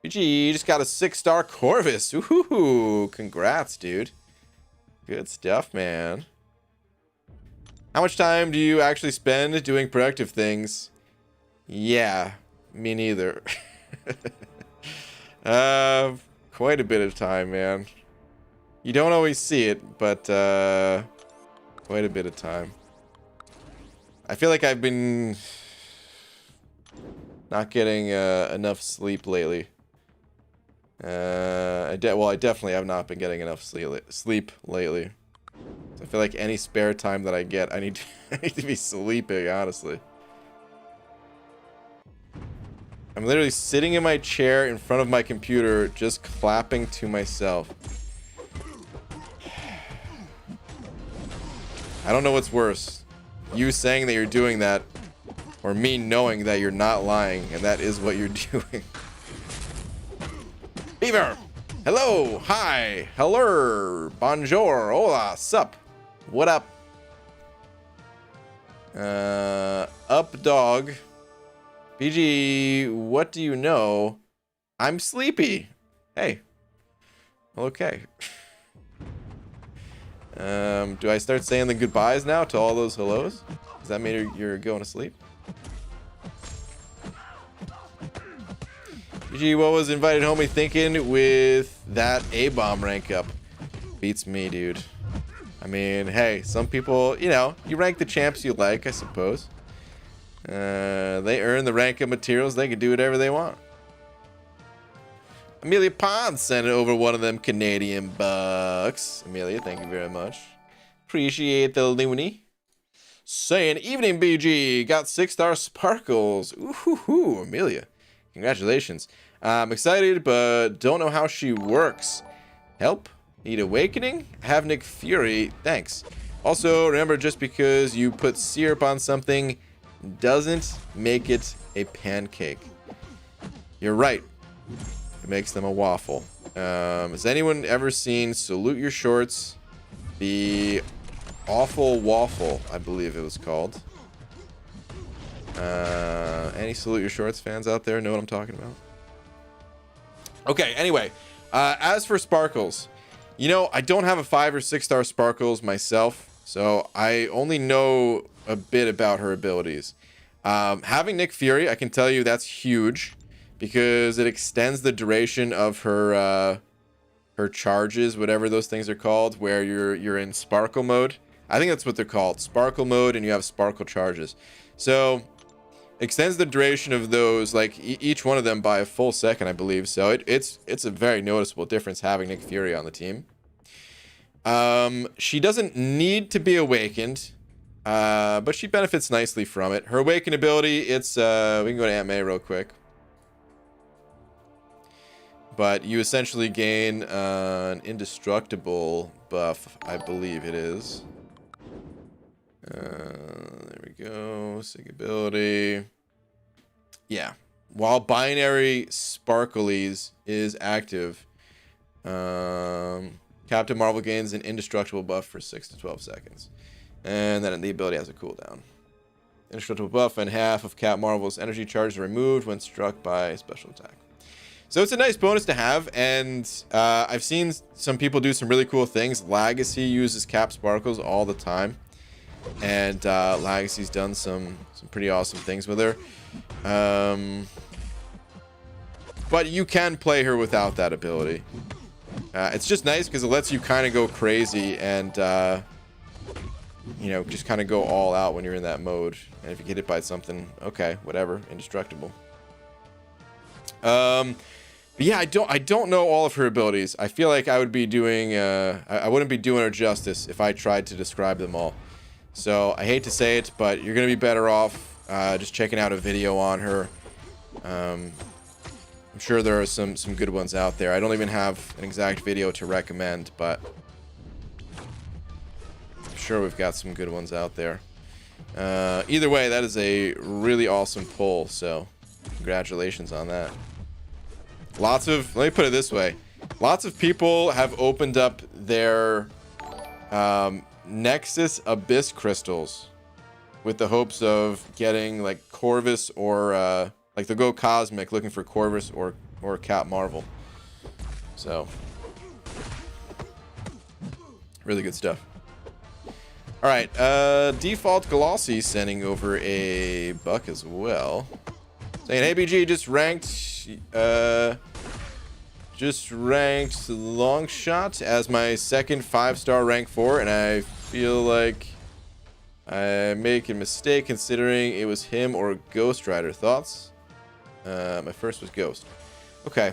A: BG, you just got a 6-star Corvus. Ooh, congrats, dude. Good stuff, man. How much time do you actually spend doing productive things? Yeah, me neither. Quite a bit of time, man. You don't always see it, but quite a bit of time. I feel like I've been not getting enough sleep lately. I definitely have not been getting enough sleep lately. I feel like any spare time that I get, I need to be sleeping, honestly. I'm literally sitting in my chair in front of my computer, just clapping to myself. I don't know what's worse. You saying that you're doing that, or me knowing that you're not lying, and that is what you're doing. Beaver! Hello! Hi! Hello! Bonjour! Hola! Sup? What up? Up dog. BG, what do you know? I'm sleepy. Hey. Okay. Do I start saying the goodbyes now to all those hellos? Does that mean you're going to sleep? BG, what was invited homie thinking with that A-bomb rank up? Beats me, dude. I mean, hey, some people, you know, you rank the champs you like, I suppose. They earn the rank of materials. They can do whatever they want. Amelia Pond sent over one of them Canadian bucks. Amelia, thank you very much. Appreciate the loony. Saying, evening BG. Got 6-star sparkles. Ooh, Amelia. Congratulations. I'm excited, but don't know how she works. Help? Need awakening? Have Nick Fury. Thanks. Also, remember, just because you put syrup on something doesn't make it a pancake. You're right. It makes them a waffle. Has anyone ever seen Salute Your Shorts? The Awful Waffle, I believe it was called. Any Salute Your Shorts fans out there know what I'm talking about? Okay, anyway. As for Sparkles, you know, I don't have a 5 or 6-star Sparkles myself, so I only know a bit about her abilities. Having Nick Fury, I can tell you that's huge because it extends the duration of her charges, whatever those things are called, where you're in sparkle mode. I think that's what they're called, sparkle mode, and you have sparkle charges. So extends the duration of those, like each one of them by a full second, I believe. So it's a very noticeable difference having Nick Fury on the team. She doesn't need to be awakened. But she benefits nicely from it. Her awaken ability, it's we can go to Aunt May real quick. But you essentially gain an indestructible buff, I believe it is. There we go. Sig ability. Yeah. While binary sparklies is active, Captain Marvel gains an indestructible buff for 6 to 12 seconds. And then the ability has a cooldown. Indestructible buff and half of Cap Marvel's energy charge are removed when struck by a special attack. So it's a nice bonus to have, and I've seen some people do some really cool things. Legacy uses Cap Sparkles all the time, and Legacy's done some pretty awesome things with her. But you can play her without that ability. It's just nice because it lets you kind of go crazy and you know, just kind of go all out when you're in that mode. And if you get hit by something, okay, whatever, indestructible. But yeah, I don't know all of her abilities. I feel like I would be doing I wouldn't be doing her justice if I tried to describe them all. So I hate to say it, but you're going to be better off just checking out a video on her. I'm sure there are some good ones out there. I don't even have an exact video to recommend, but I'm sure we've got some good ones out there. Either way, that is a really awesome pull, so congratulations on that. Let me put it this way. Lots of people have opened up their Nexus Abyss crystals with the hopes of getting like Corvus or like they'll go Cosmic looking for Corvus or Cap Marvel. So really good stuff. All right, Default Glossy sending over a buck as well. Saying, hey BG, just ranked long shot as my second 5-star rank 4, and I feel like I make a mistake considering it was him or Ghost Rider. Thoughts? My first was Ghost. Okay.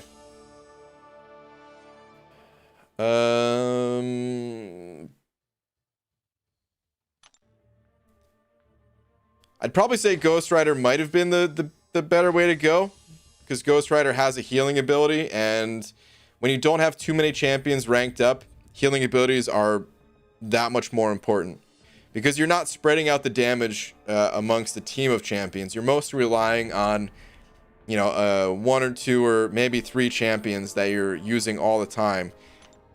A: I'd probably say Ghost Rider might have been the better way to go, because Ghost Rider has a healing ability, and when you don't have too many champions ranked up, healing abilities are that much more important, because you're not spreading out the damage amongst the team of champions. You're mostly relying on, you know, 1 or 2 or maybe 3 champions that you're using all the time,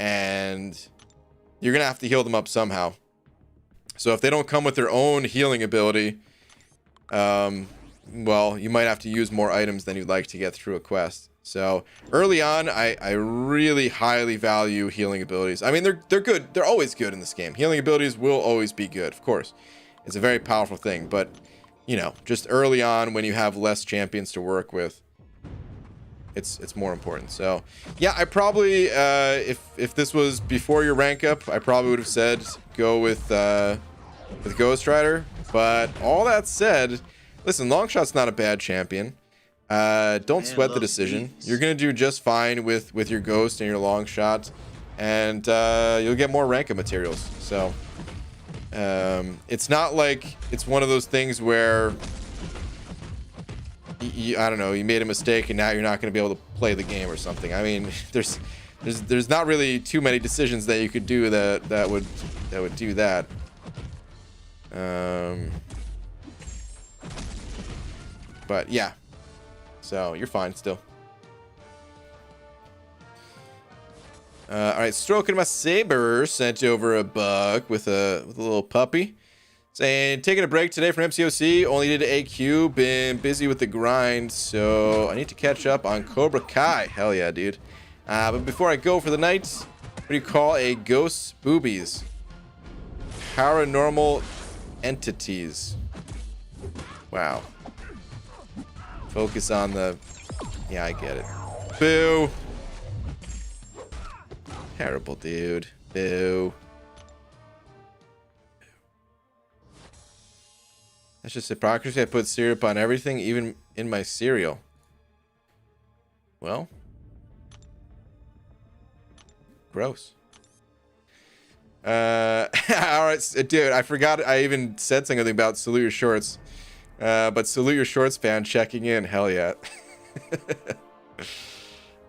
A: and you're gonna have to heal them up somehow. So if they don't come with their own healing ability, well, you might have to use more items than you'd like to get through a quest. So early on, I really highly value healing abilities. I mean, they're good. They're always good in this game. Healing abilities will always be good, of course. It's a very powerful thing. But, you know, just early on when you have less champions to work with, it's more important. So, yeah, I probably, if this was before your rank up, I probably would have said go with Ghost Rider. But all that said, listen, Longshot's not a bad champion. Don't sweat the decision. You're gonna do just fine with your Ghost and your Longshot, and you'll get more rank up materials. So it's not like it's one of those things where I don't know, you made a mistake and now you're not gonna be able to play the game or something. I mean, there's not really too many decisions that you could do that would do that. But yeah, so you're fine still. All right, stroking my saber sent over a buck with a little puppy, saying taking a break today from MCOC. Only did AQ. Been busy with the grind, so I need to catch up on Cobra Kai. Hell yeah, dude. But before I go for the night, what do you call a ghost boobies? Paranormal entities. Wow. Focus on the... Yeah, I get it. Boo. Terrible, dude. Boo. That's just hypocrisy. I put syrup on everything, even in my cereal. Well. Gross. Alright, dude, I forgot I even said something about Salute Your Shorts. But Salute Your Shorts fan checking in. Hell yeah.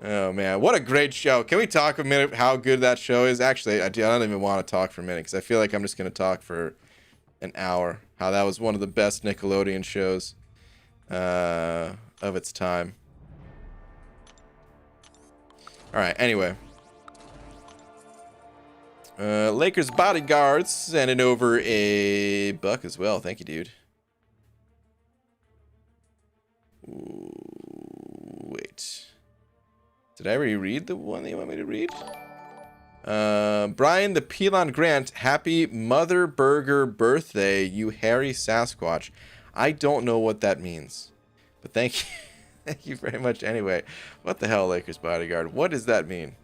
A: Oh man, what a great show. Can we talk a minute how good that show is? Actually, I don't even want to talk for a minute because I feel like I'm just going to talk for an hour. How that was one of the best Nickelodeon shows of its time. Alright, anyway. Lakers Bodyguards sending over a buck as well. Thank you, dude. Ooh, wait. Did I already read the one that you want me to read? Brian the Pelon Grant, happy Mother Burger birthday, you hairy Sasquatch. I don't know what that means, but thank you. Thank you very much anyway. What the hell, Lakers Bodyguard? What does that mean?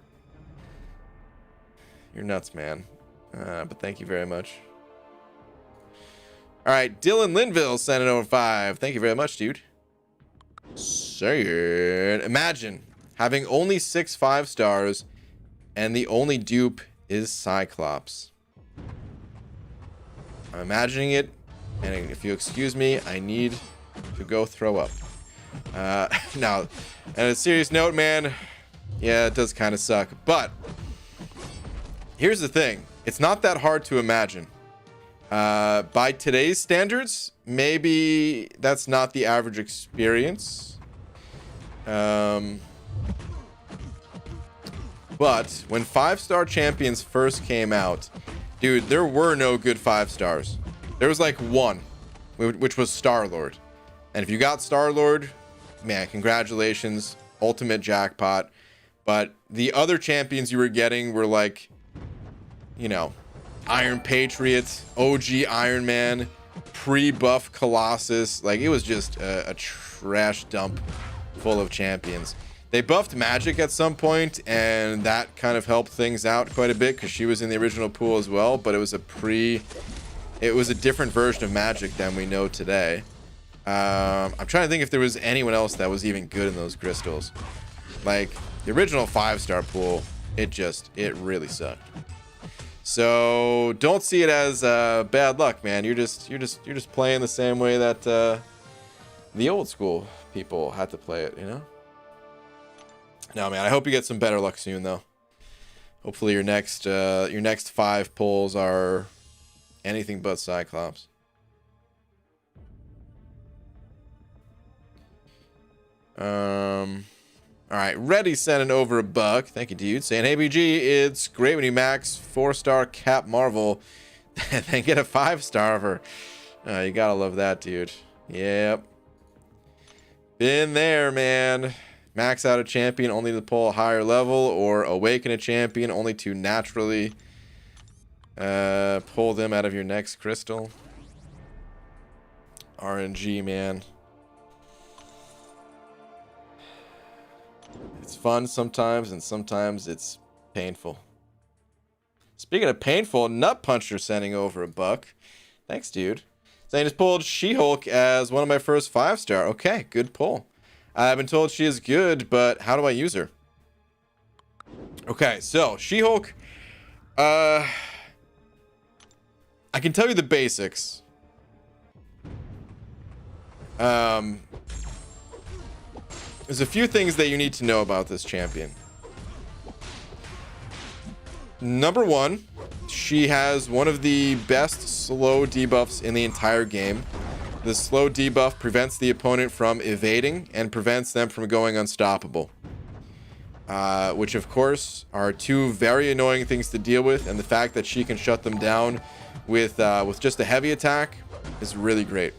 A: You're nuts, man. But thank you very much. All right, Dylan Linville sending over 5. Thank you very much, dude. Saying, imagine having only 6 5-stars and the only dupe is Cyclops. I'm imagining it, and if you excuse me, I need to go throw up. Now, on a serious note, man, yeah, it does kind of suck. But here's the thing. It's not that hard to imagine. By today's standards, maybe that's not the average experience. But when 5-star champions first came out, dude, there were no good 5 stars. There was like one, which was Star-Lord. And if you got Star-Lord, man, congratulations, ultimate jackpot. But the other champions you were getting were like, you know, Iron Patriot, OG Iron Man, pre-buff Colossus. Like, it was just a trash dump full of champions. They buffed Magic at some point, and that kind of helped things out quite a bit because she was in the original pool as well, but it was a different version of Magic than we know today. I'm trying to think if there was anyone else that was even good in those crystals. Like, the original 5-star pool, it really sucked. So don't see it as bad luck, man. You're just playing the same way that the old school people had to play it, you know? No, man, I hope you get some better luck soon, though. Hopefully your next 5 pulls are anything but Cyclops. All right, Reddy sending over $1. Thank you, dude. Saying, hey, BG, it's great when you max 4-star Cap Marvel, then get a 5-star of her. You gotta love that, dude. Yep. Been there, man. Max out a champion only to pull a higher level, or awaken a champion only to naturally pull them out of your next crystal. RNG, man. It's fun sometimes, and sometimes it's painful. Speaking of painful, Nut Puncher sending over $1. Thanks, dude. Saying just pulled She-Hulk as one of my first 5-star. Okay, good pull. I've been told she is good, but how do I use her? Okay, so She-Hulk. I can tell you the basics. There's a few things that you need to know about this champion. Number 1, she has one of the best slow debuffs in the entire game. The slow debuff prevents the opponent from evading and prevents them from going unstoppable. Which, of course, are 2 very annoying things to deal with, and the fact that she can shut them down with just a heavy attack is really great.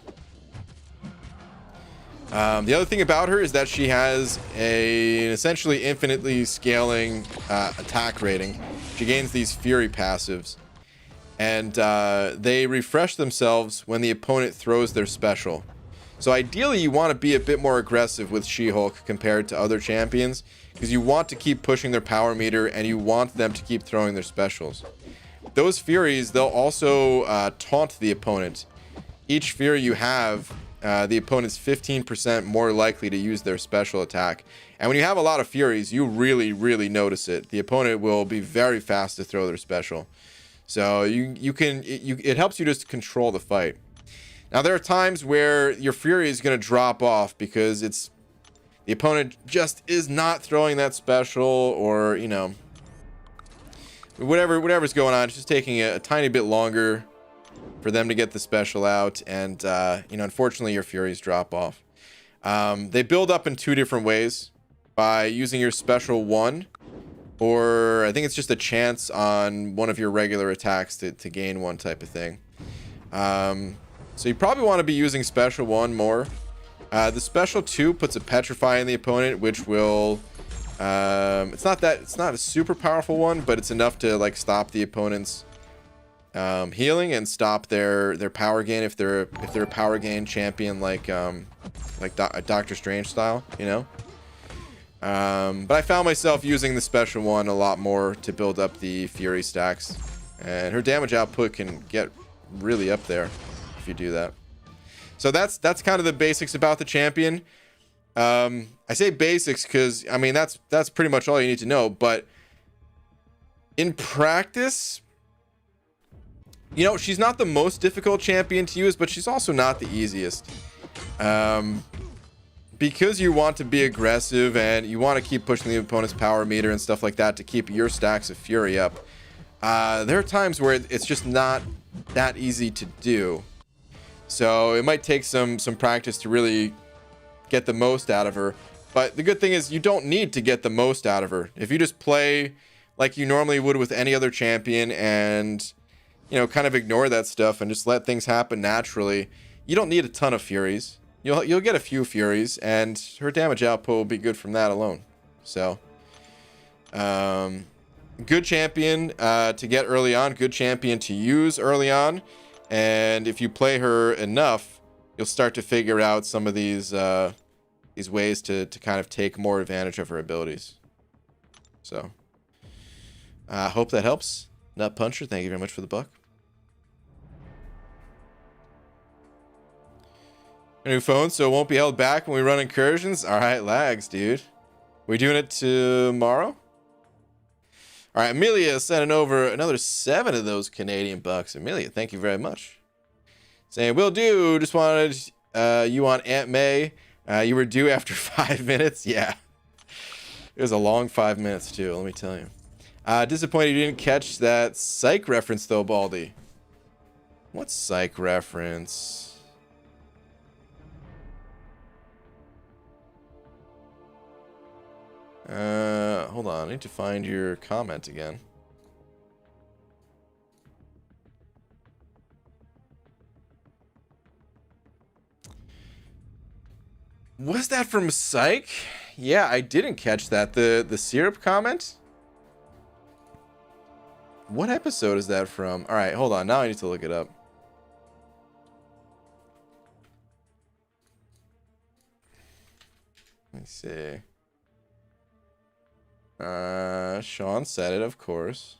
A: The other thing about her is that she has an essentially infinitely scaling attack rating. She gains these Fury passives, and they refresh themselves when the opponent throws their special. So ideally, you want to be a bit more aggressive with She-Hulk compared to other champions, because you want to keep pushing their power meter, and you want them to keep throwing their specials. Those Furies, they'll also taunt the opponent. Each Fury you have, the opponent's 15% more likely to use their special attack. And when you have a lot of Furies, you really, really notice it. The opponent will be very fast to throw their special. So it helps you just control the fight. Now, there are times where your Fury is going to drop off because the opponent just is not throwing that special, or, you know, whatever's going on. It's just taking a tiny bit longer for them to get the special out, and you know, unfortunately your Furies drop off. They build up in 2 different ways: by using your special 1, or I think it's just a chance on one of your regular attacks to gain 1 type of thing. So you probably want to be using special 1 more. The special 2 puts a petrify in the opponent, which will it's not a super powerful one, but it's enough to like stop the opponent's healing and stop their power gain if they're a power gain champion, like Doctor Strange style, you know. But I found myself using the special 1 a lot more to build up the Fury stacks, and her damage output can get really up there if you do that. So that's kind of the basics about the champion. I say basics because, I mean, that's pretty much all you need to know, but in practice, You know, she's not the most difficult champion to use, but she's also not the easiest. Because you want to be aggressive and you want to keep pushing the opponent's power meter and stuff like that to keep your stacks of fury up. There are times where it's just not that easy to do. So it might take some practice to really get the most out of her. But the good thing is you don't need to get the most out of her. If you just play like you normally would with any other champion and, you know, kind of ignore that stuff and just let things happen naturally, you don't need a ton of furies. You'll get a few furies, and her damage output will be good from that alone. So, good champion to get early on. Good champion to use early on. And if you play her enough, you'll start to figure out some of these ways to kind of take more advantage of her abilities. So, hope that helps. Nut Puncher, thank you very much for the buck. A new phone, so it won't be held back when we run incursions. All right, lags, dude. We doing it tomorrow? All right, Amelia sending over another 7 of those Canadian bucks. Amelia, thank you very much. Saying, will do. Just wanted you on Aunt May. You were due after 5 minutes. Yeah. It was a long 5 minutes, too, let me tell you. Disappointed you didn't catch that psych reference, though, Baldy. What psych reference? Hold on. I need to find your comment again. Was that from Psych? Yeah, I didn't catch that. The syrup comment? What episode is that from? All right, hold on. Now I need to look it up. Let me see. Sean said it, of course.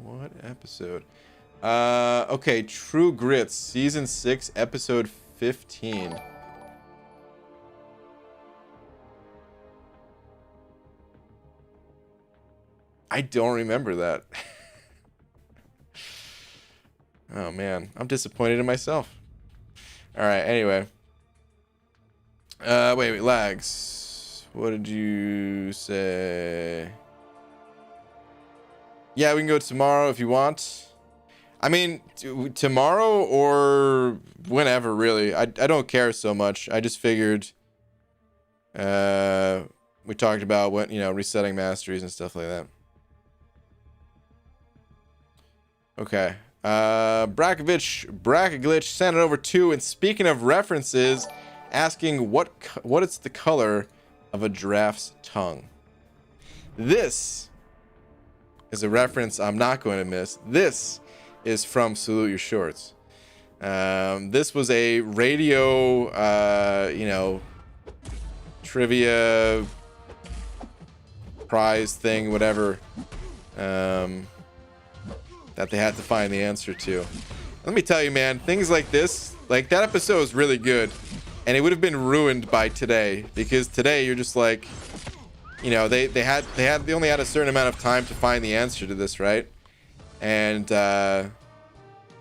A: What episode? Okay, True Grits, season 6, episode 15. I don't remember that. Oh man, I'm disappointed in myself. All right, anyway. Wait, lags. What did you say? Yeah, we can go tomorrow if you want. I mean, tomorrow or whenever, really. I don't care so much. I just figured we talked about what, you know, resetting masteries and stuff like that. Okay. Brackaglitch sent it over to, and speaking of references, asking what is the color of a giraffe's tongue. This is a reference I'm not going to miss. This is from Salute Your Shorts. This was a radio, you know, trivia prize thing, whatever. That they had to find the answer to. Let me tell you, man, things like this, like that episode is really good, and it would have been ruined by today, because today you're just like, you know, they only had a certain amount of time to find the answer to this, right? And you know,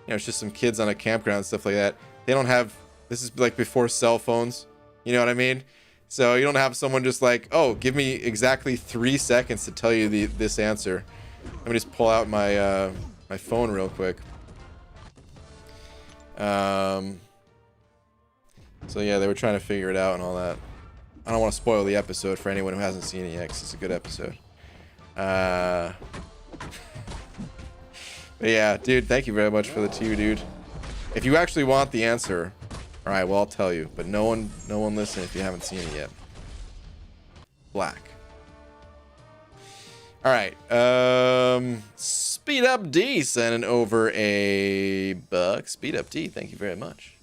A: it's just some kids on a campground and stuff like that. They don't have, this is like before cell phones, you know what I mean? So you don't have someone just like, oh, give me exactly 3 seconds to tell you this answer. Let me just pull out my my phone real quick. So yeah, they were trying to figure it out and all that. I don't want to spoil the episode for anyone who hasn't seen it yet, 'cause it's a good episode. But yeah, dude, thank you very much for the 2, dude. If you actually want the answer, all right, well, I'll tell you, but no one listen if you haven't seen it yet. Black. All right, Speed Up D sending over a buck. Speed Up D, thank you very much.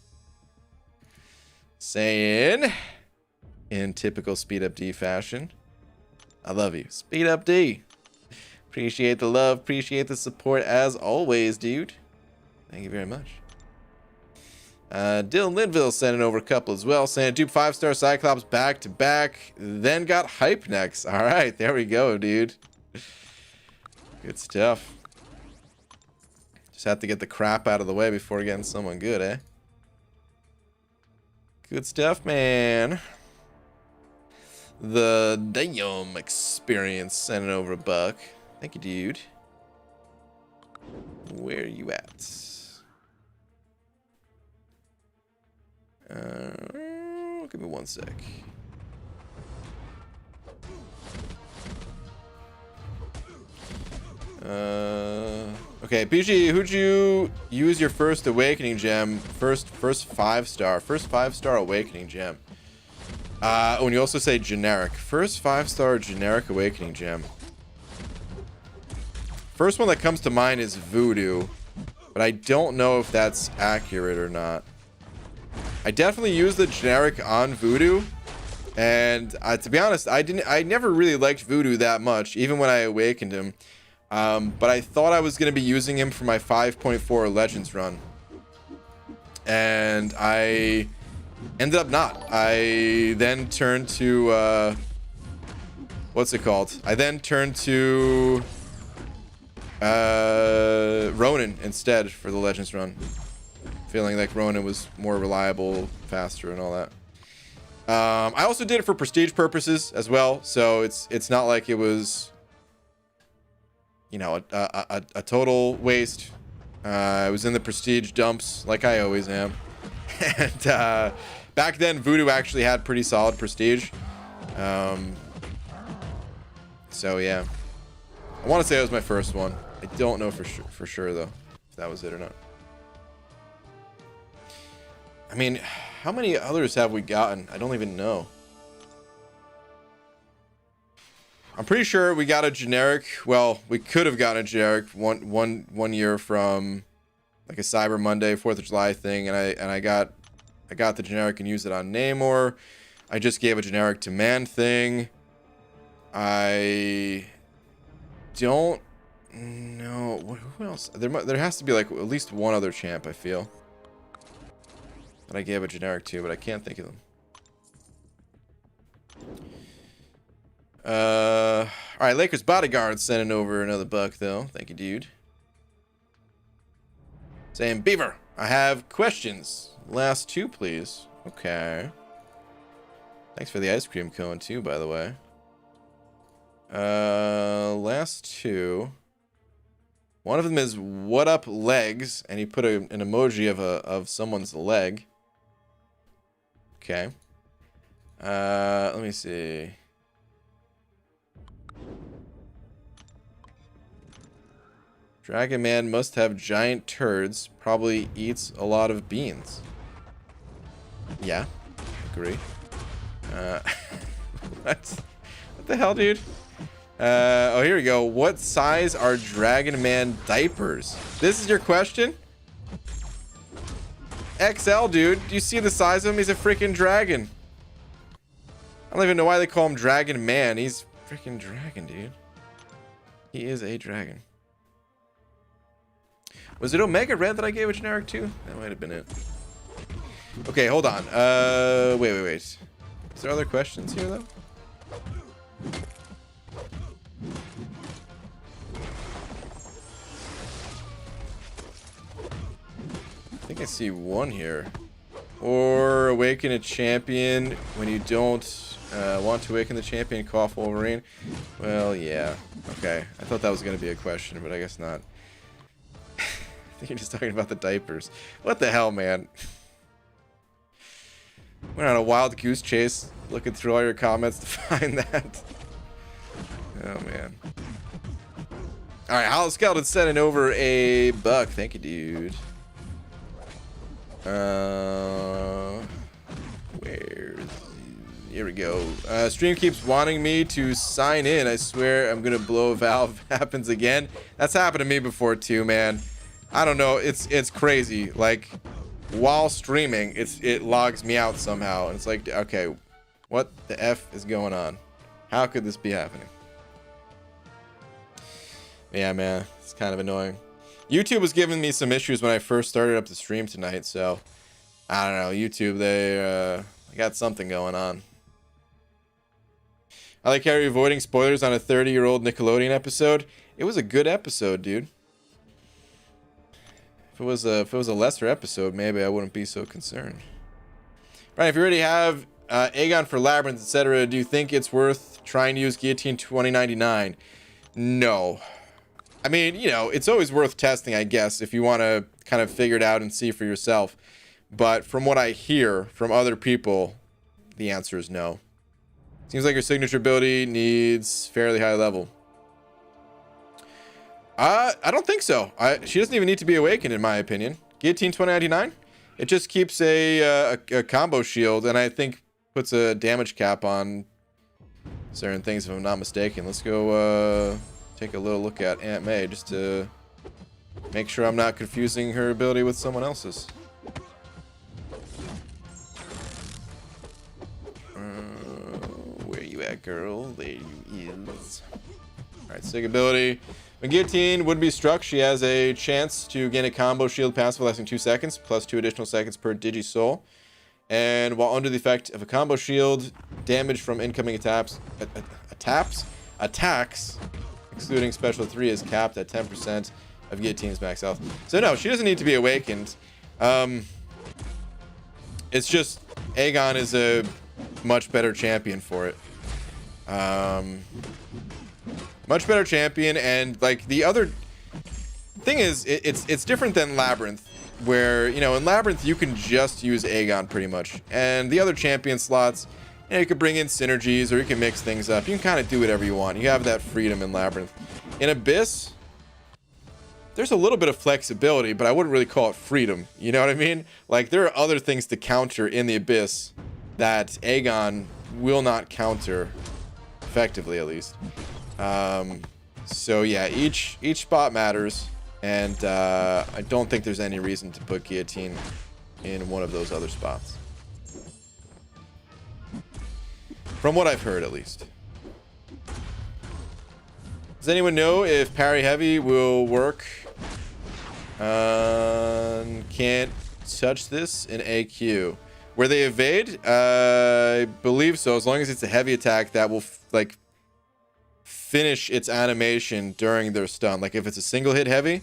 A: Saying, in typical Speed Up D fashion, I love you. Speed Up D. Appreciate the love, appreciate the support as always, dude. Thank you very much. Dylan Linville sending over a couple as well, saying dupe 5-star Cyclops back to back, then got hype next. All right, there we go, dude. Good stuff. Just have to get the crap out of the way before getting someone good, eh? Good stuff, man. The Damn Experience sending over a buck. Thank you, dude. Where are you at? Give me 1 sec. Okay, PG, who'd you use your first awakening gem? First 5-star. First 5-star awakening gem. When you also say generic. First 5-star generic awakening gem. First one that comes to mind is Voodoo, but I don't know if that's accurate or not. I definitely used the generic on Voodoo, and to be honest, I never really liked Voodoo that much, even when I awakened him. But I thought I was going to be using him for my 5.4 Legends run, and I ended up not. I then turned to what's it called? I then turned to Ronin instead for the Legends run, feeling like Ronin was more reliable, faster, and all that. I also did it for prestige purposes as well, so it's not like it was, you know, a total waste. I was in the prestige dumps like I always am. And back then Voodoo actually had pretty solid prestige. So yeah, I want to say it was my first one. I don't know for sure though if that was it or not. I mean, how many others have we gotten? I don't even know. I'm pretty sure we got a generic. Well, we could have gotten a generic one year from like a Cyber Monday, 4th of July thing, and I got the generic and used it on Namor. I just gave a generic to Man Thing. I don't know who else. There has to be like at least one other champ, I feel, that I gave a generic to, but I can't think of them. All right, Lakers Bodyguard sending over another buck though. Thank you, dude. Saying, Beaver, I have questions. Last 2, please. Okay. Thanks for the ice cream cone too, by the way. Last 2. One of them is what up legs, and he put an emoji of someone's leg. Okay. Let me see. Dragon Man must have giant turds. Probably eats a lot of beans. Yeah, agree. What the hell, dude? Oh, here we go. What size are Dragon Man diapers? This is your question? XL, dude. Do you see the size of him? He's a freaking dragon. I don't even know why they call him Dragon Man. He's freaking dragon, dude. He is a dragon. Was it Omega Red that I gave a generic to? That might have been it. Okay, hold on. Wait. Is there other questions here, though? I think I see one here. Or awaken a champion when you don't want to awaken the champion, cough Wolverine. Well, yeah. Okay. I thought that was going to be a question, but I guess not. I think you're just talking about the diapers. What the hell, man? Went on a wild goose chase looking through all your comments to find that. Oh, man. Alright, Hollow Skeleton sending over a buck. Thank you, dude. Here we go. Stream keeps wanting me to sign in. I swear I'm gonna blow a valve. Happens again. That's happened to me before too, man. I don't know. It's crazy. Like while streaming, it logs me out somehow, and it's like, okay, what the F is going on? How could this be happening? Yeah, man, it's kind of annoying. YouTube was giving me some issues when I first started up the stream tonight, so I don't know, YouTube, they got something going on. I like how you're avoiding spoilers on a 30-year-old Nickelodeon episode. It was a good episode, dude. If it was a lesser episode, maybe I wouldn't be so concerned. Right, if you already have Aegon for Labyrinth, etc., do you think it's worth trying to use Guillotine 2099? No. I mean, you know, it's always worth testing, I guess, if you want to kind of figure it out and see for yourself. But from what I hear from other people, the answer is no. Seems like your signature ability needs fairly high level. I don't think so. She doesn't even need to be awakened, in my opinion. Guillotine 2099? It just keeps a combo shield, and I think puts a damage cap on certain things, if I'm not mistaken. Let's go take a little look at Aunt May, just to make sure I'm not confusing her ability with someone else's. Where you at, girl? There you is. Alright, Sig ability. When Guillotine would be struck, she has a chance to gain a combo shield passive lasting 2 seconds, plus 2 additional seconds per Digisoul. And while under the effect of a combo shield, damage from incoming attacks, excluding special 3, is capped at 10% of Guillotine's max health. So no, she doesn't need to be awakened. It's just Aegon is a much better champion for it. Much better champion, and like the other thing is, it's different than Labyrinth, where, you know, in Labyrinth you can just use Aegon pretty much, and the other champion slots, you know, you could bring in synergies or you can mix things up. You can kind of do whatever you want. You have that freedom in Labyrinth. In Abyss, there's a little bit of flexibility, but I wouldn't really call it freedom. You know what I mean? Like, there are other things to counter in the Abyss that Aegon will not counter effectively, at least. So yeah, each spot matters, and I don't think there's any reason to put Guillotine in one of those other spots, from what I've heard, at least. Does anyone know if parry heavy will work? Can't touch this in AQ. Where they evade, I believe so, as long as it's a heavy attack that will like finish its animation during their stun. Like if it's a single hit heavy,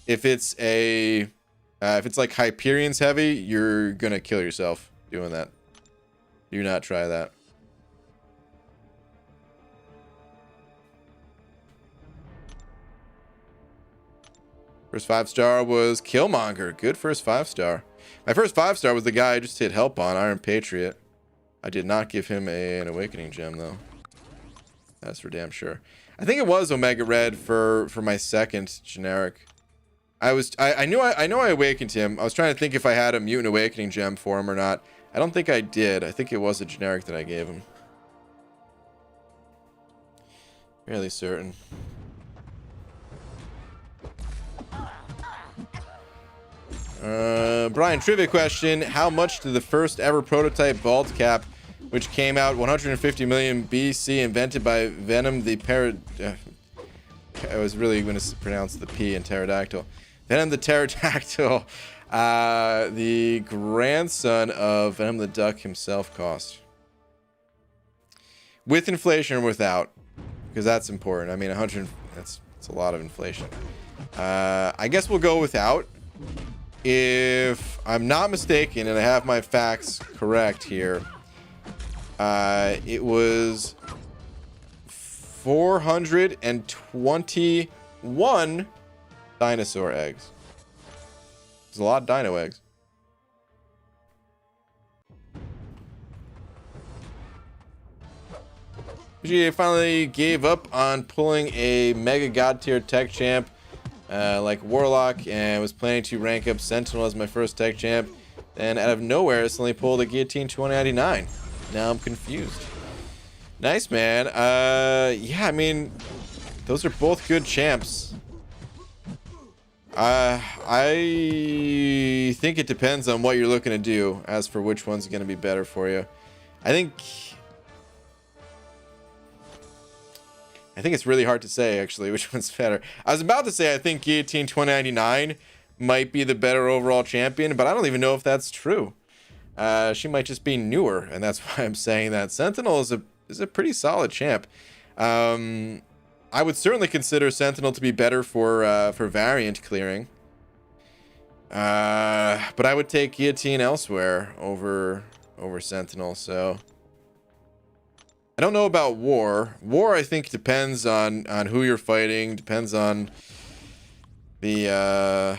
A: if it's like Hyperion's heavy, you're gonna kill yourself doing that. Do not try that. First 5-star was Killmonger. Good first 5-star. My first 5-star was the guy I just hit help on, Iron Patriot. I did not give him an Awakening Gem, though. That's for damn sure. I think it was Omega Red for my second generic. I know I awakened him. I was trying to think if I had a Mutant Awakening Gem for him or not. I don't think I did. I think it was a generic that I gave him. Fairly certain. Brian, trivia question. How much did the first ever prototype vault cap, which came out 150 million BC, invented by Venom the I was really going to pronounce the P in pterodactyl. Venom the pterodactyl, the grandson of Venom the Duck himself, cost? With inflation or without? Because that's important. I mean, 100, that's a lot of inflation. I guess we'll go without. If I'm not mistaken, and I have my facts correct here, it was 421 dinosaur eggs. There's a lot of dino eggs. GA finally gave up on pulling a Mega God tier tech champ like Warlock, and was planning to rank up Sentinel as my first tech champ. Then out of nowhere, suddenly pulled a Guillotine 2099. Now I'm confused. Nice, man. Yeah, I mean, those are both good champs. I think it depends on what you're looking to do as for which one's going to be better for you. I think it's really hard to say, actually, which one's better. I was about to say I think Guillotine 2099 might be the better overall champion, but I don't even know if that's true. She might just be newer, and that's why I'm saying that. Sentinel is a pretty solid champ. I would certainly consider Sentinel to be better for variant clearing. But I would take Guillotine elsewhere over Sentinel, so I don't know about War. War, I think, depends on who you're fighting, depends on the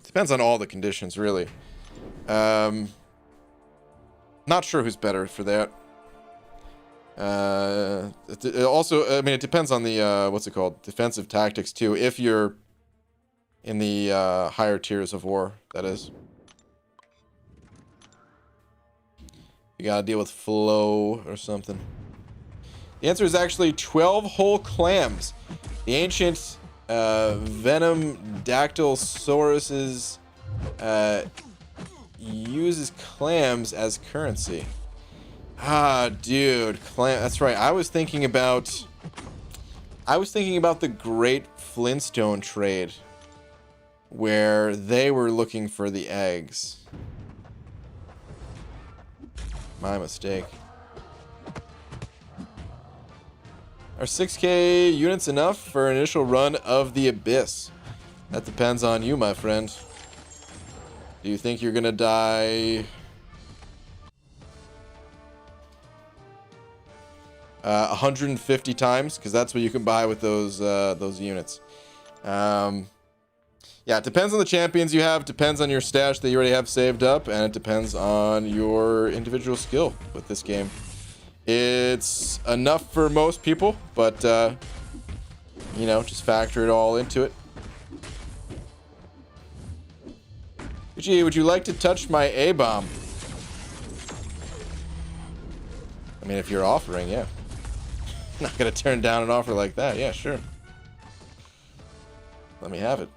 A: depends on all the conditions, really. Not sure who's better for that. Also, I mean, it depends on the what's it called, defensive tactics too, if you're in the higher tiers of War, that is. You gotta deal with flow or something. The answer is actually 12 whole clams. The ancient venom dactylsaurus uses clams as currency. Ah, dude, clam. That's right. I was thinking about the Great Flintstone trade, where they were looking for the eggs. My mistake. Are 6K units enough for an initial run of the Abyss? That depends on you, my friend. Do you think you're gonna die 150 times? Because that's what you can buy with those units. Yeah, it depends on the champions you have, depends on your stash that you already have saved up, and it depends on your individual skill with this game. It's enough for most people, but, you know, just factor it all into it. Gee, would you like to touch my A-bomb? I mean, if you're offering, yeah. Not gonna turn down an offer like that. Yeah, sure. Let me have it.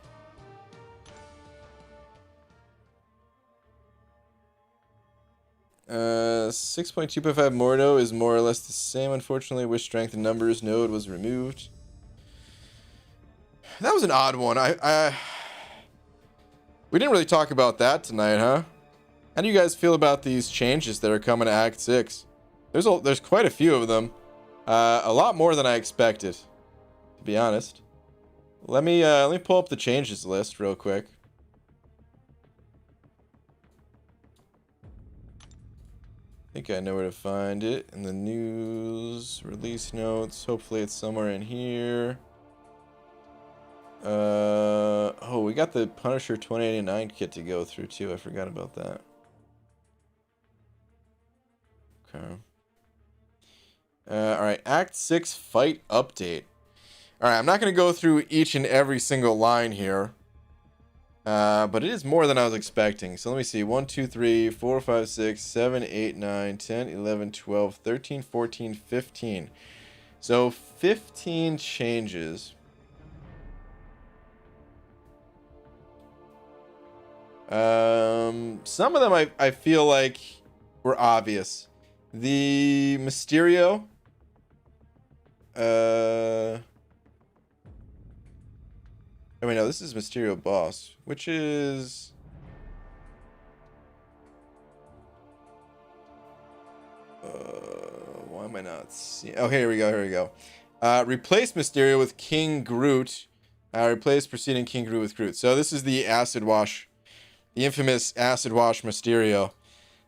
A: 6.2.5 Mordo is more or less the same, unfortunately. Wish strength and numbers node was removed. That was an odd one. We didn't really talk about that tonight, huh? How do you guys feel about these changes that are coming to Act 6? There's quite a few of them. A lot more than I expected, to be honest. Let me pull up the changes list real quick. I think I know where to find it in the news release notes. Hopefully it's somewhere in here. Oh, we got the Punisher 2089 kit to go through too. I forgot about that. Okay. Alright, Act 6 fight update. Alright, I'm not going to go through each and every single line here. But it is more than I was expecting. So let me see. 1, 2, 3, 4, 5, 6, 7, 8, 9, 10, 11, 12, 13, 14, 15. So 15 changes. Some of them I feel like were obvious. The Mysterio. I mean, no, this is Mysterio Boss, which is... why am I not seeing... Oh, here we go. Replace Mysterio with King Groot. Replace preceding King Groot with Groot. So this is the Acid Wash, the infamous Acid Wash Mysterio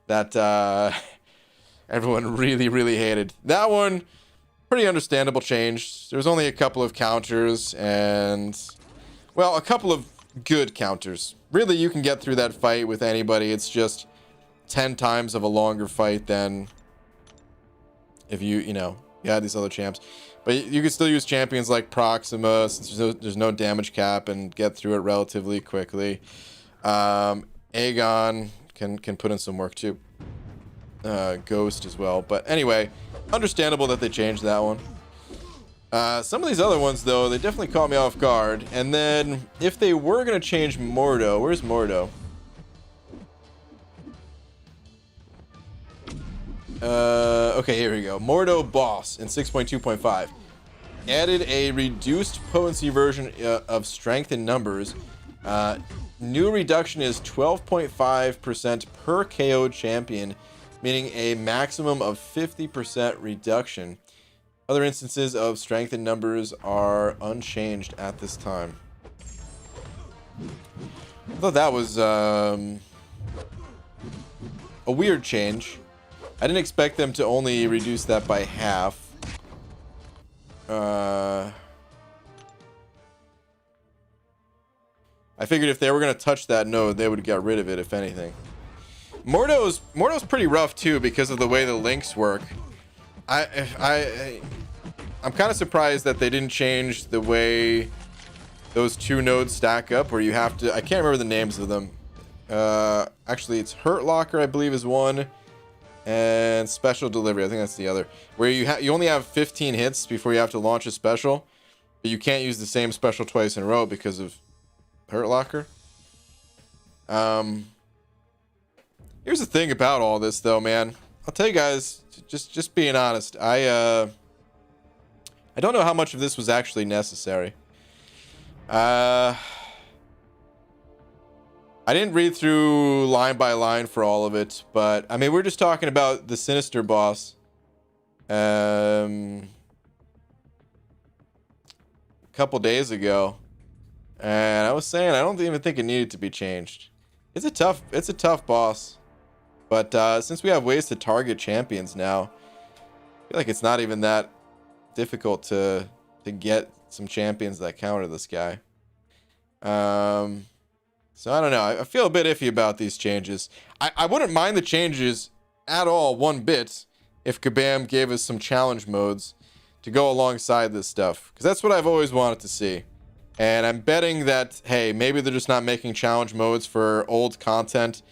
A: that everyone really, really hated. That one, pretty understandable change. There's only a couple of counters and... Well, a couple of good counters. Really, you can get through that fight with anybody. It's just 10 times of a longer fight than if you had these other champs. But you can still use champions like Proxima, since there's no damage cap, and get through it relatively quickly. Aegon can put in some work too. Ghost as well. But anyway, understandable that they changed that one. Some of these other ones, though, they definitely caught me off guard. And then, if they were going to change Mordo, where's Mordo? Okay, here we go. Mordo Boss in 6.2.5. Added a reduced potency version of strength in numbers. New reduction is 12.5% per KO champion, meaning a maximum of 50% reduction. Other instances of strengthened numbers are unchanged at this time. I thought that was a weird change. I didn't expect them to only reduce that by half. I figured if they were going to touch that node, they would get rid of it, if anything. Mordo's pretty rough, too, because of the way the links work. I'm kind of surprised that they didn't change the way those two nodes stack up, where you have to... I can't remember the names of them. Actually, it's Hurt Locker, I believe, is one. And Special Delivery, I think that's the other. Where you only have 15 hits before you have to launch a special. But you can't use the same special twice in a row because of Hurt Locker. Here's the thing about all this, though, man. I'll tell you guys, just being honest, I don't know how much of this was actually necessary. I didn't read through line by line for all of it, but I mean, we're just talking about the Sinister boss. A couple days ago, and I was saying I don't even think it needed to be changed. It's a tough boss, but since we have ways to target champions now, I feel like it's not even that difficult to get some champions that counter this guy. So I don't know. I feel a bit iffy about these changes. I wouldn't mind the changes at all one bit if Kabam gave us some challenge modes to go alongside this stuff, because that's what I've always wanted to see. And I'm betting that, hey, maybe they're just not making challenge modes for old content,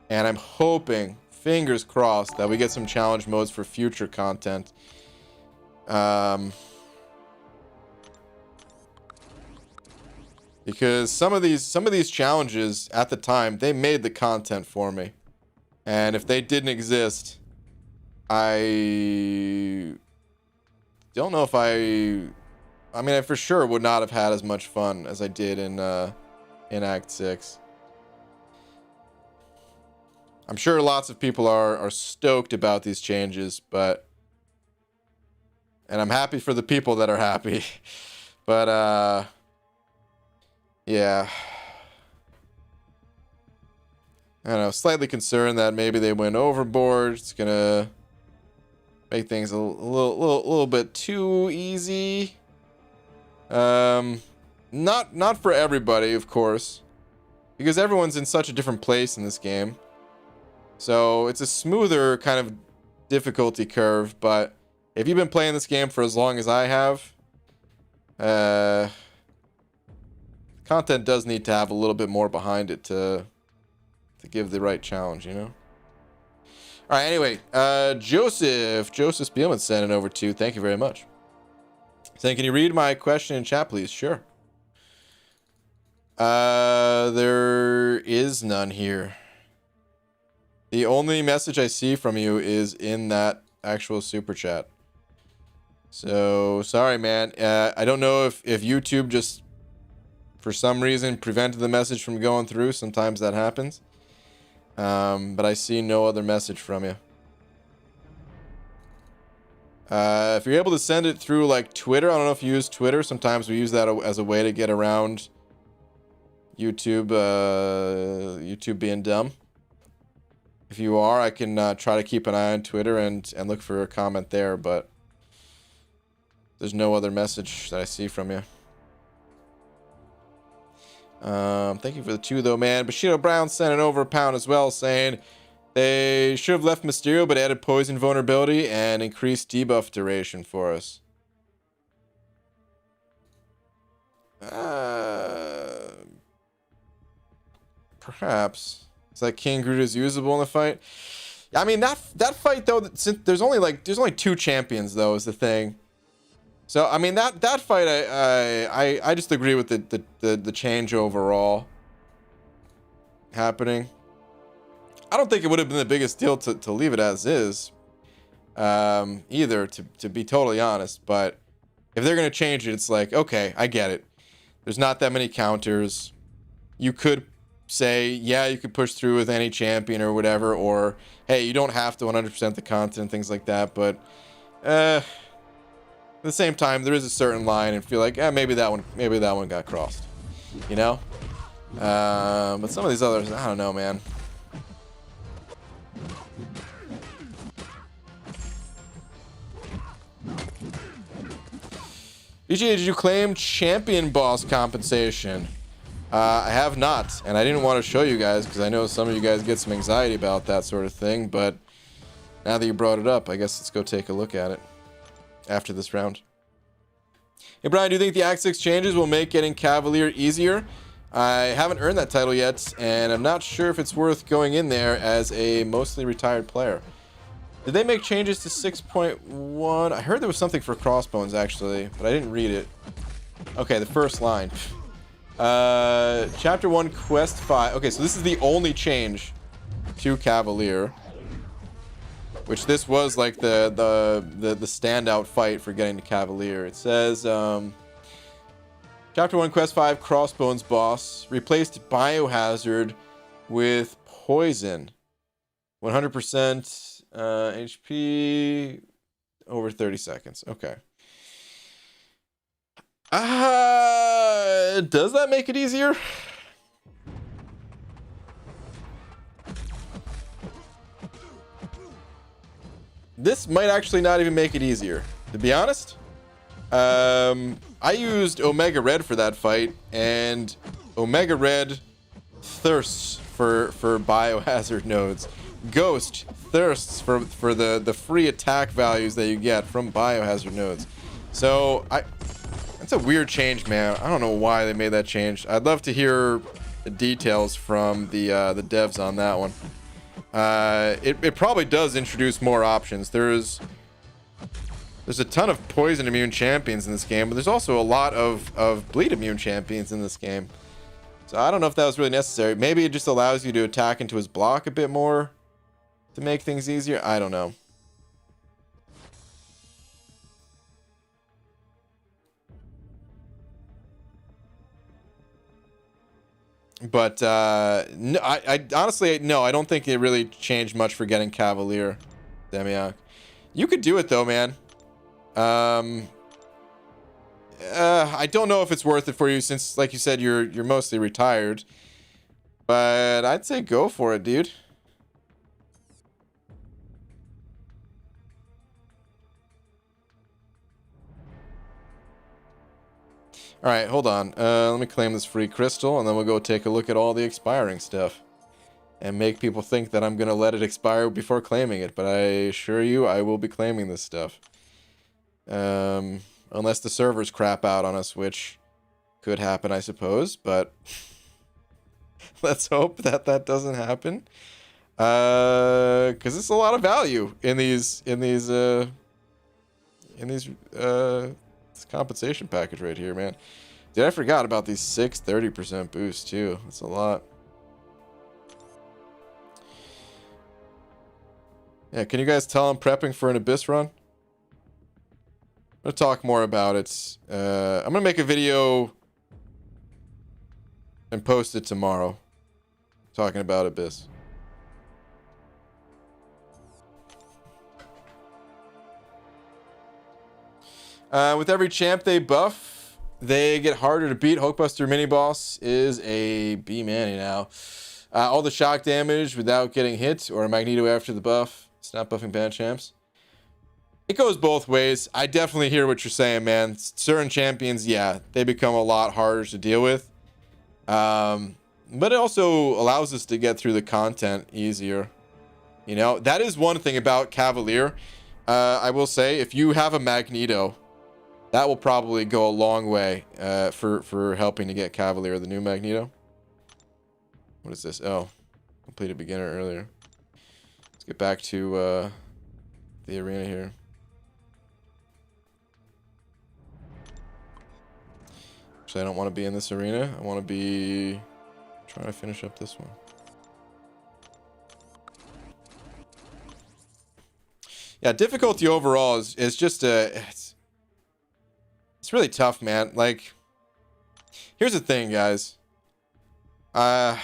A: and I'm hoping, fingers crossed, that we get some challenge modes for future content. Because some of these challenges at the time, they made the content for me, and if they didn't exist, I don't know if I mean, I for sure would not have had as much fun as I did in Act 6. I'm sure lots of people are stoked about these changes, and I'm happy for the people that are happy. But yeah, I don't know, slightly concerned that maybe they went overboard. It's gonna make things a little bit too easy. Not for everybody, of course, because everyone's in such a different place in this game. So it's a smoother kind of difficulty curve, but if you've been playing this game for as long as I have, content does need to have a little bit more behind it to give the right challenge, you know? All right, anyway, Joseph Spielman sent it over to. Thank you very much. Saying, can you read my question in chat, please? Sure. There is none here. The only message I see from you is in that actual super chat. So sorry, man. I don't know if YouTube just for some reason prevented the message from going through. Sometimes that happens. But I see no other message from you. If you're able to send it through like Twitter, I don't know if you use Twitter. Sometimes we use that as a way to get around YouTube, YouTube being dumb. If you are, I can try to keep an eye on Twitter and look for a comment there, but there's no other message that I see from you. Thank you for the 2 though, man. Bushido Brown sent it over £1 as well, saying they should have left Mysterio but added poison vulnerability and increased debuff duration for us. Perhaps. It's like King Groot is usable in the fight. I mean, that fight though, since there's only 2 champions though, is the thing. So I mean that fight, I just agree with the change overall happening. I don't think it would have been the biggest deal to leave it as is, either, to be totally honest. But if they're gonna change it, it's like, okay, I get it. There's not that many counters. you could say, yeah, you could push through with any champion or whatever, or hey, you don't have to 100% the content, things like that. But at the same time, there is a certain line, and feel like, maybe that one got crossed, you know. But some of these others, I don't know, man. BG, did you claim champion boss compensation? I have not, and I didn't want to show you guys because I know some of you guys get some anxiety about that sort of thing, but now that you brought it up, I guess let's go take a look at it after this round. Hey Brian, do you think the Act 6 changes will make getting Cavalier easier? I haven't earned that title yet, and I'm not sure if it's worth going in there as a mostly retired player. Did they make changes to 6.1? I heard there was something for crossbones, actually, but I didn't read it. Okay, the first line. Chapter 1, Quest 5. Okay, so this is the only change to Cavalier. Which this was like the standout fight for getting to Cavalier. It says, Chapter 1, Quest 5, Crossbones boss. Replaced Biohazard with Poison. 100% HP over 30 seconds. Okay. Does that make it easier? This might actually not even make it easier, to be honest. I used Omega Red for that fight, and Omega Red thirsts for biohazard nodes. Ghost thirsts for the free attack values that you get from biohazard nodes. So that's a weird change, man. I don't know why they made that change. I'd love to hear the details from the devs on that one. It probably does introduce more options. There's a ton of poison immune champions in this game, but there's also a lot of bleed immune champions in this game. So I don't know if that was really necessary. Maybe it just allows you to attack into his block a bit more to make things easier. I don't know. But no, I honestly, no, I don't think it really changed much for getting Cavalier, Demiak. You could do it though, man. I don't know if it's worth it for you since, like you said, you're mostly retired. But I'd say go for it, dude. All right, hold on. Let me claim this free crystal, and then we'll go take a look at all the expiring stuff. And make people think that I'm going to let it expire before claiming it. But I assure you, I will be claiming this stuff. Unless the servers crap out on us, which could happen, I suppose. But let's hope that that doesn't happen. Because it's a lot of value in this compensation package right here, man. Dude, I forgot about these 30% boosts too. That's a lot. Yeah, can you guys tell I'm prepping for an Abyss run? I'm gonna talk more about it. I'm gonna make a video and post it tomorrow talking about Abyss. With every champ they buff, they get harder to beat. Hulkbuster mini boss is a B Manny now. All the shock damage without getting hit, or a Magneto after the buff. It's not buffing bad champs. It goes both ways. I definitely hear what you're saying, man. Certain champions, yeah, they become a lot harder to deal with. But it also allows us to get through the content easier. You know, that is one thing about Cavalier. I will say, if you have a Magneto, that will probably go a long way for helping to get Cavalier, the new Magneto. What is this? Oh, completed beginner earlier. Let's get back to the arena here. Actually, I don't want to be in this arena. I want to be trying to finish up this one. Yeah, difficulty overall is just it's really tough, man. Like, here's the thing, guys. Uh,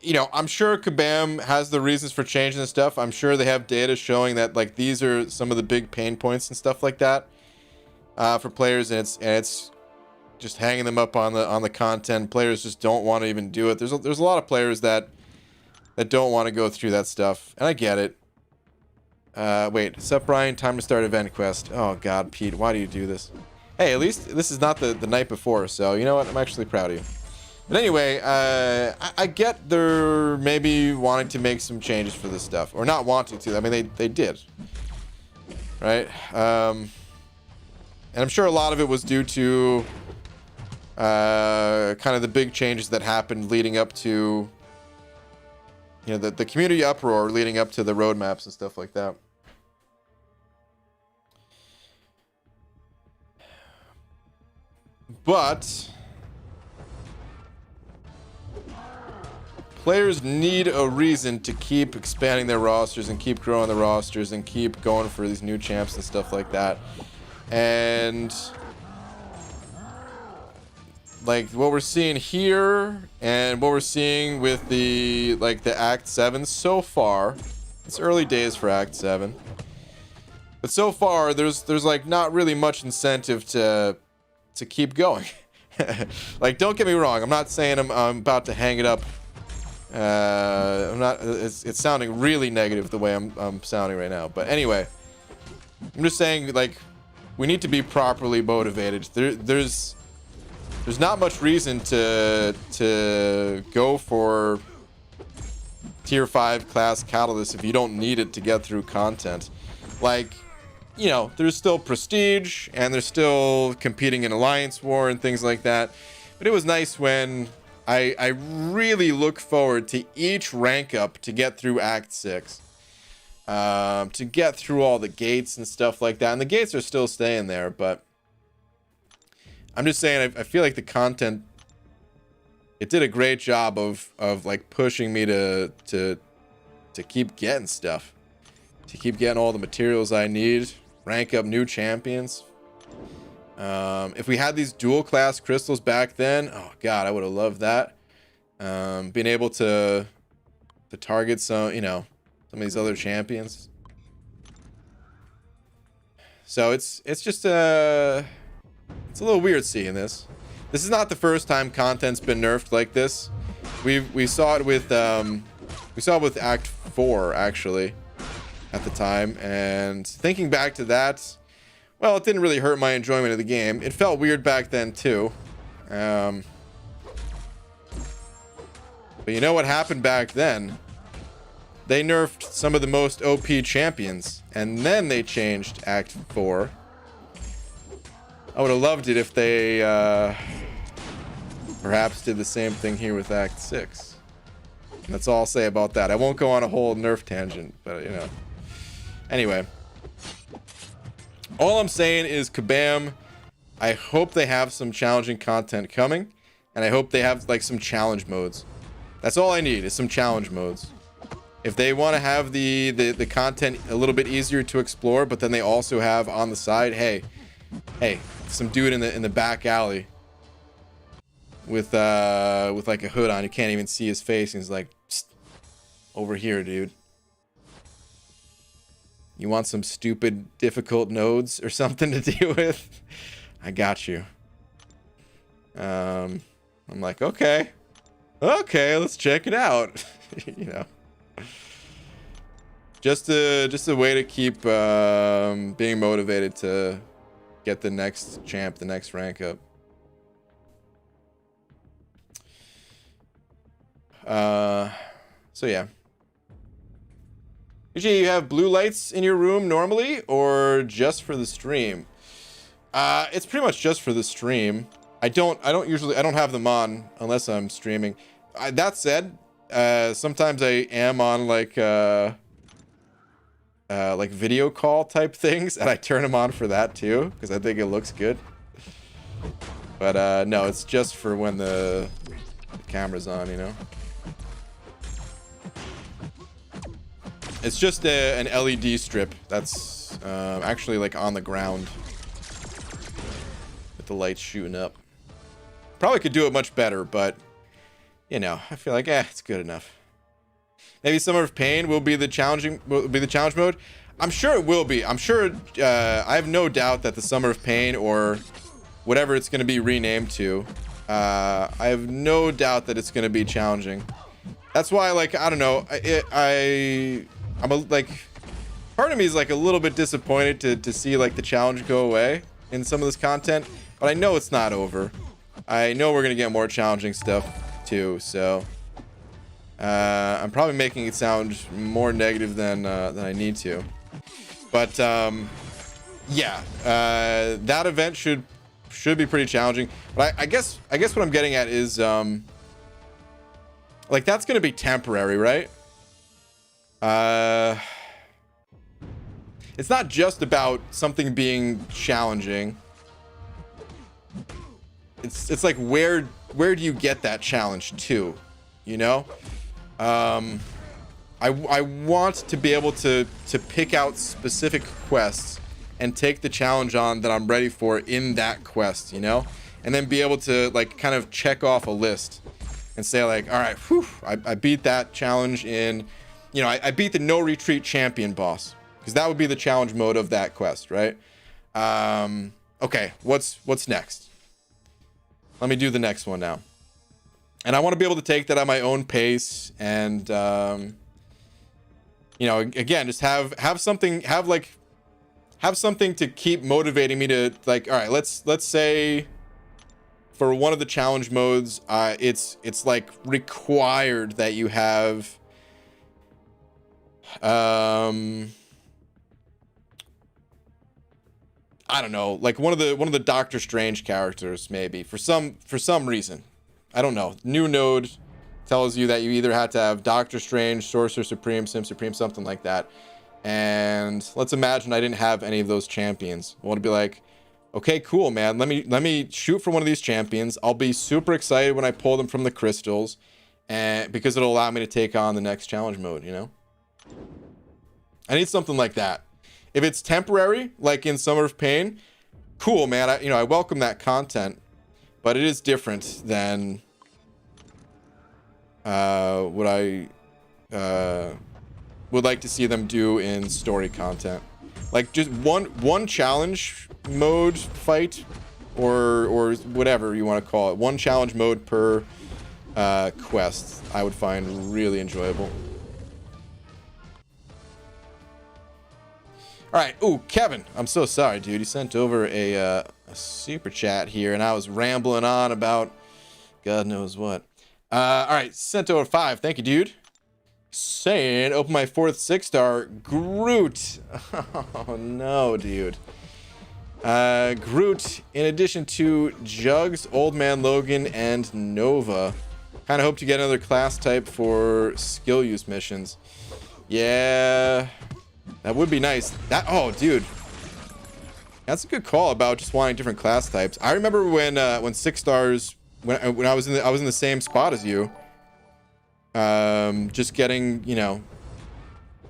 A: you know, I'm sure Kabam has the reasons for changing this stuff. I'm sure they have data showing that like these are some of the big pain points and stuff like that for players, and it's just hanging them up on the content. Players just don't want to even do it. There's a lot of players that don't want to go through that stuff, and I get it. Wait, what's up, Brian? Time to start event quest. Oh God, Pete, why do you do this? Hey, at least this is not the night before, so you know what? I'm actually proud of you. But anyway, I get they're maybe wanting to make some changes for this stuff, or not wanting to. I mean, they did, right? And I'm sure a lot of it was due to kind of the big changes that happened leading up to, you know, the community uproar leading up to the roadmaps and stuff like that. But players need a reason to keep expanding their rosters and keep growing the rosters and keep going for these new champs and stuff like that. And like what we're seeing here and what we're seeing with the Act 7 so far, it's early days for Act 7. But so far there's like not really much incentive to keep going. Like, don't get me wrong, I'm not saying I'm about to hang it up. I'm not. It's sounding really negative the way I'm sounding right now. But anyway, I'm just saying, like, we need to be properly motivated. There's not much reason to go for tier 5 class catalyst if you don't need it to get through content. Like, you know, there's still prestige and there's still competing in alliance war and things like that. But it was nice when I really look forward to each rank up to get through Act 6. To get through all the gates and stuff like that. And the gates are still staying there, but I'm just saying I feel like the content, it did a great job of like pushing me to keep getting stuff. To keep getting all the materials I need. Rank up new champions. If we had these dual class crystals back then, oh God, I would have loved that. Being able to target some, you know, some of these other champions. So it's just it's a little weird seeing this. This is not the first time content's been nerfed like this. We saw it with Act 4 actually at the time, and thinking back to that, well, it didn't really hurt my enjoyment of the game. It felt weird back then too. But you know what happened back then? They nerfed some of the most OP champions, and then they changed Act 4. I would have loved it if they perhaps did the same thing here with Act 6. And that's all I'll say about that. I won't go on a whole nerf tangent, but you know. Anyway. All I'm saying is, Kabam, I hope they have some challenging content coming, and I hope they have like some challenge modes. That's all I need, is some challenge modes. If they want to have the content a little bit easier to explore, but then they also have on the side, hey, some dude in the back alley with like a hood on, you can't even see his face, and he's like, psst, over here, dude. You want some stupid, difficult nodes or something to deal with? I got you. I'm like, okay, let's check it out. You know, just a way to keep being motivated to get the next champ, the next rank up. So yeah. Usually you have blue lights in your room normally, or just for the stream? It's pretty much just for the stream. I don't have them on unless I'm streaming. That said, sometimes I am on like video call type things, and I turn them on for that too, because I think it looks good. But no, it's just for when the camera's on, you know. It's just an LED strip. That's Actually, like on the ground with the lights shooting up. Probably could do it much better, but you know, I feel like it's good enough. Maybe Summer of Pain will be the challenge mode. I'm sure it will be. I'm sure. I have no doubt that the Summer of Pain, or whatever it's going to be renamed to, I have no doubt that it's going to be challenging. That's why, like, I don't know. Like, part of me is like a little bit disappointed to see like the challenge go away in some of this content, but I know it's not over. I know we're gonna get more challenging stuff too, so I'm probably making it sound more negative than I need to. But yeah, that event should be pretty challenging. But I guess what I'm getting at is like, that's gonna be temporary, right? It's not just about something being challenging. It's like, where do you get that challenge to, you know? I want to be able to pick out specific quests and take the challenge on that I'm ready for in that quest, you know? And then be able to like kind of check off a list and say like, all right, whew, I beat that challenge in, you know, I beat the no retreat champion boss, because that would be the challenge mode of that quest, right? Okay, what's next? Let me do the next one now. And I want to be able to take that at my own pace, and you know, again, just have something to keep motivating me to, like, all right, let's say for one of the challenge modes, it's like required that you have I don't know, like one of the Doctor Strange characters, maybe for some reason. I don't know. New node tells you that you either had to have Doctor Strange, Sorcerer Supreme, Sim Supreme, something like that. And let's imagine I didn't have any of those champions. I want to be like, okay, cool, man. Let me shoot for one of these champions. I'll be super excited when I pull them from the crystals, and because it'll allow me to take on the next challenge mode, you know? I need something like that. If it's temporary, like in Summer of Pain, cool, man. I welcome that content, but it is different than what I would like to see them do in story content. Like just one challenge mode fight, or whatever you want to call it. One challenge mode per quest, I would find really enjoyable. All right. Ooh, Kevin, I'm so sorry, dude. You sent over a super chat here, and I was rambling on about God knows what. All right, sent over 5. Thank you, dude. Saying, open my 4th 6-star, Groot. Oh, no, dude. Groot, in addition to Jugs, Old Man Logan, and Nova. Kind of hope to get another class type for skill use missions. Yeah... that would be nice. Oh, dude, that's a good call about just wanting different class types. I remember when 6 stars, when I was in the same spot as you, just getting, you know,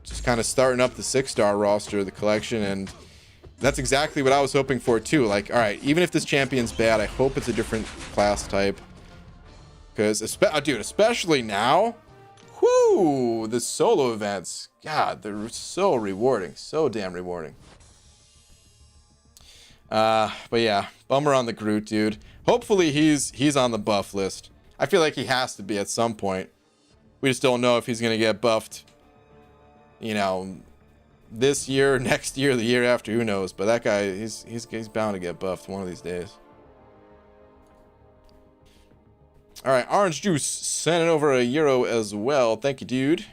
A: just kind of starting up the 6-star roster of the collection, and that's exactly what I was hoping for too. Like, all right, even if this champion's bad, I hope it's a different class type, because dude, especially now. Whoo, the solo events. God, they're so rewarding. So damn rewarding. But yeah, bummer on the Groot, dude. Hopefully he's on the buff list. I feel like he has to be at some point. We just don't know if he's going to get buffed, you know, this year, next year, the year after, who knows. But that guy, he's bound to get buffed one of these days. All right, Orange Juice sending over €1 as well. Thank you, dude.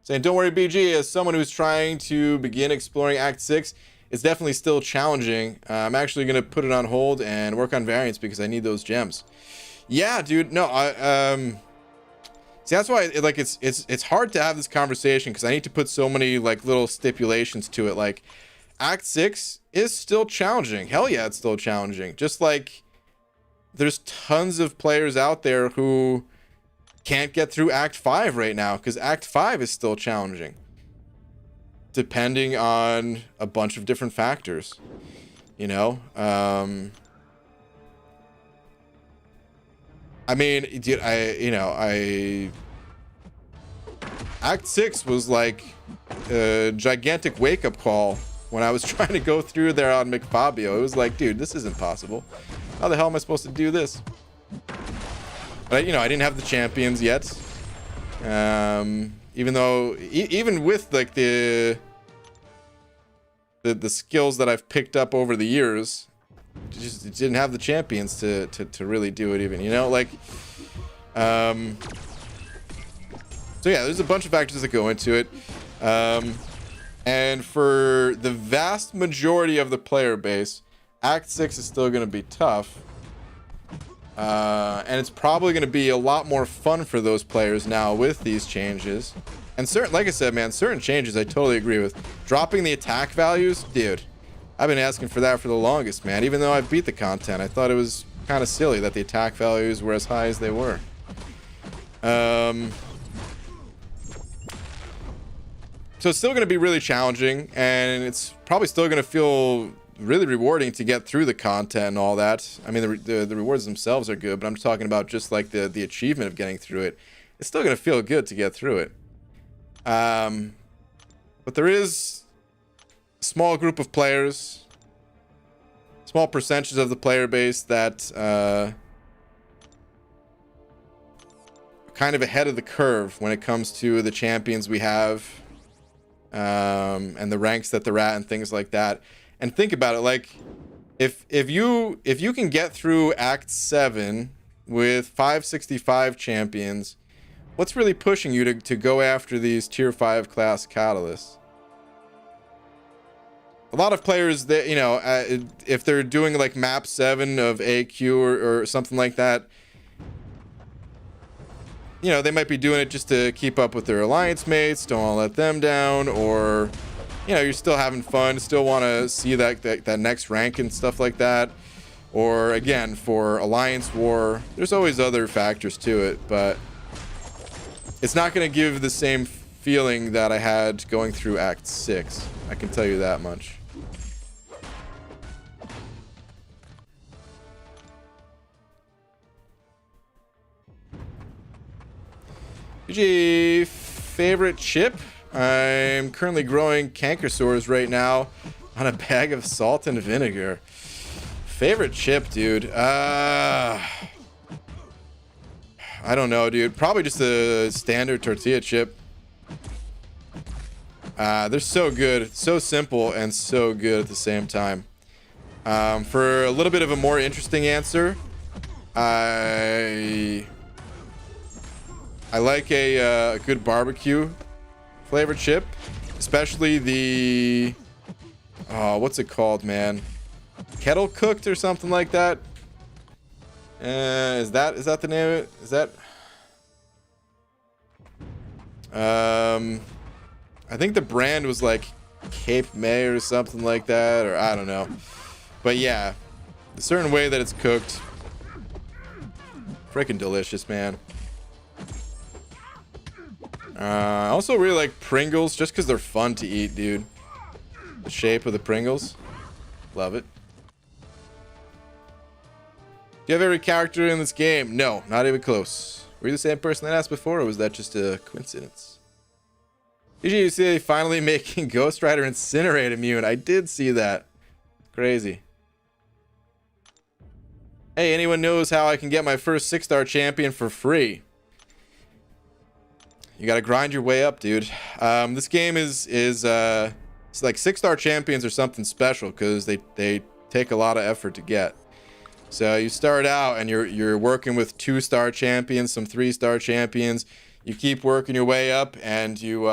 A: Saying, don't worry, BG. As someone who's trying to begin exploring Act 6, it's definitely still challenging. I'm actually going to put it on hold and work on variants because I need those gems. Yeah, dude. No, see, that's why it's hard to have this conversation, because I need to put so many like little stipulations to it. Like, Act 6 is still challenging. Hell yeah, it's still challenging. Just like there's tons of players out there who can't get through Act 5 right now because Act 5 is still challenging. depending on a bunch of different factors, you know. I mean, dude, Act 6 was like a gigantic wake-up call when I was trying to go through there on McFabio. It was like, dude, this isn't possible. How the hell am I supposed to do this? But, you know, I didn't have the champions yet. Even though, even with like the skills that I've picked up over the years, just didn't have the champions to really do it even, you know, like, so yeah, there's a bunch of factors that go into it. And for the vast majority of the player base, Act 6 is still going to be tough. And it's probably going to be a lot more fun for those players now with these changes. And like I said, man, certain changes I totally agree with. Dropping the attack values, dude, I've been asking for that for the longest, man. Even though I beat the content, I thought it was kind of silly that the attack values were as high as they were. So it's still going to be really challenging, and it's probably still going to feel really rewarding to get through the content and all that. I mean, the rewards themselves are good, but I'm talking about just like the achievement of getting through it. It's still going to feel good to get through it. But there is a small group of players, small percentages of the player base that kind of ahead of the curve when it comes to the champions we have, and the ranks that they're at and things like that. And think about it, like if you can get through Act 7 with 565 champions, what's really pushing you to go after these tier 5 class catalysts? A lot of players that, you know, if they're doing like map 7 of AQ or something like that, you know, they might be doing it just to keep up with their alliance mates, don't want to let them down, or, you know, you're still having fun, still want to see that next rank and stuff like that. Or again, for alliance war, there's always other factors to it, but it's not going to give the same feeling that I had going through Act 6. I can tell you that much. GG, favorite chip? I'm currently growing canker sores right now on a bag of salt and vinegar. Favorite chip, dude? I don't know, dude. Probably just a standard tortilla chip. They're so good, so simple, and so good at the same time. For a little bit of a more interesting answer, I like a good barbecue flavored chip, especially the what's it called, man? Kettle cooked or something like that. Is that the name of it? Is that? I think the brand was like Cape May or something like that, or I don't know. But yeah, the certain way that it's cooked, freaking delicious, man. I also really like Pringles just because they're fun to eat, dude. The shape of the Pringles, love it. Do you have every character in this game? No, not even close. Were you the same person that asked before, or was that just a coincidence? Did you see they finally making Ghost Rider Incinerate immune? I did see that. Crazy. Hey, anyone knows how I can get my first 6-star champion for free? You gotta grind your way up, dude. This game is it's like 6-star champions are something special because they take a lot of effort to get. So you start out and you're working with 2-star champions, some 3-star champions. You keep working your way up, and you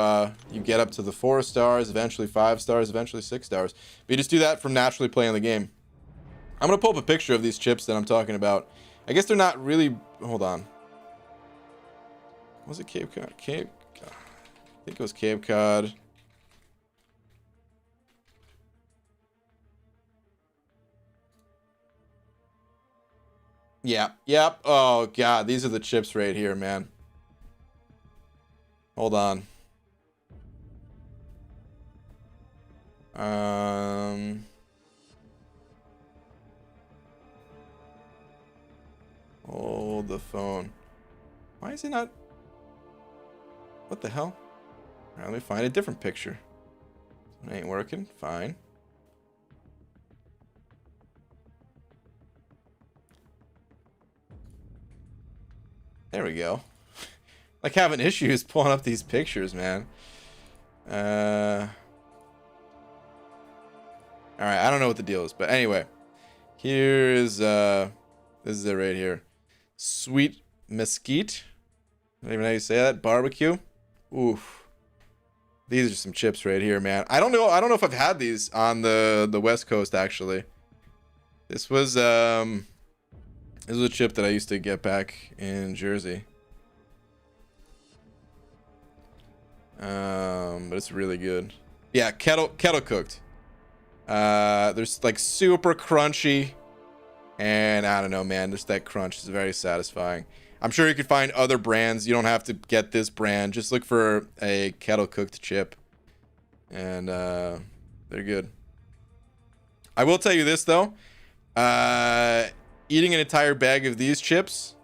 A: get up to the 4 stars, eventually 5 stars, eventually 6 stars. But you just do that from naturally playing the game. I'm gonna pull up a picture of these chips that I'm talking about. I guess they're not really. Hold on. Was it Cape Cod? I think it was Cape Cod. Yeah. Yep. Oh god, these are the chips right here, man. Hold on. Hold the phone. Why is it not? What the hell? All right, let me find a different picture. It ain't working. Fine. There we go. Like having issues pulling up these pictures, man. Alright, I don't know what the deal is, but anyway. Here's this is it right here. Sweet mesquite. I don't even know how you say that. Barbecue. Oof. These are some chips right here, man. I don't know if I've had these on the West Coast actually. This was a chip that I used to get back in Jersey. But it's really good. Yeah, kettle cooked. There's like super crunchy, and I don't know, man. Just that crunch is very satisfying. I'm sure you can find other brands. You don't have to get this brand. Just look for a kettle cooked chip, and they're good. I will tell you this though. Eating an entire bag of these chips,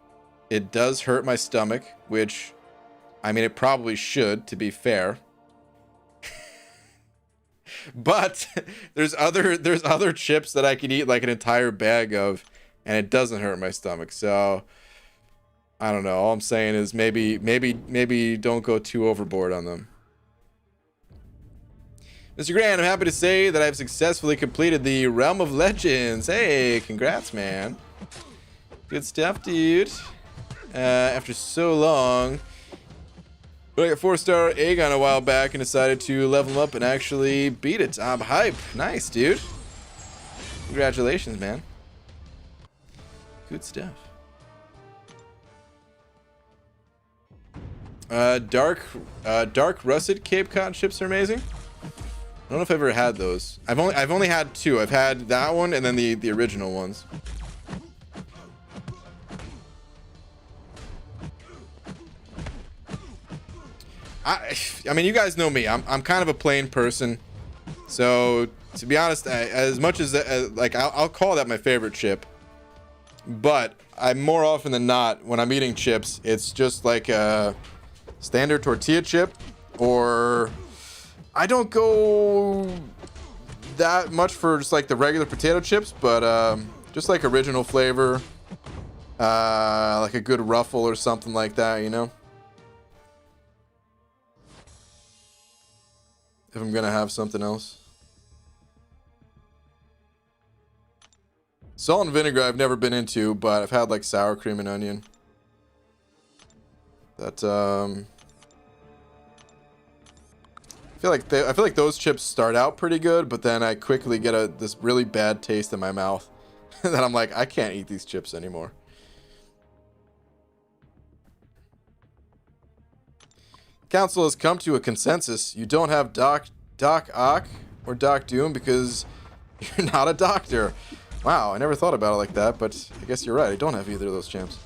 A: it does hurt my stomach, which, I mean, it probably should, to be fair. But there's other chips that I can eat like an entire bag of, and it doesn't hurt my stomach. So I don't know. All I'm saying is maybe don't go too overboard on them. Mr. Grant, I'm happy to say that I've successfully completed the Realm of Legends. Hey, congrats, man. Good stuff, dude. After so long. But I got 4-star Aegon a while back and decided to level him up and actually beat it. I'm hype. Nice, dude. Congratulations, man. Good stuff. Dark russet Cape Cod chips are amazing. I don't know if I've ever had those. I've only had two. I've had that one and then the original ones. I mean, you guys know me. I'm kind of a plain person. So to be honest, as much as like I'll call that my favorite chip. But I'm more often than not, when I'm eating chips, it's just like a standard tortilla chip, or I don't go that much for just like the regular potato chips, but just like original flavor, like a good Ruffle or something like that, you know? If I'm gonna have something else. Salt and vinegar I've never been into, but I've had like sour cream and onion. That I feel like those chips start out pretty good, but then I quickly get this really bad taste in my mouth. That I'm like, I can't eat these chips anymore. Council has come to a consensus. You don't have Doc Ock or Doc Doom because you're not a doctor. Wow, I never thought about it like that, but I guess you're right. I don't have either of those champs.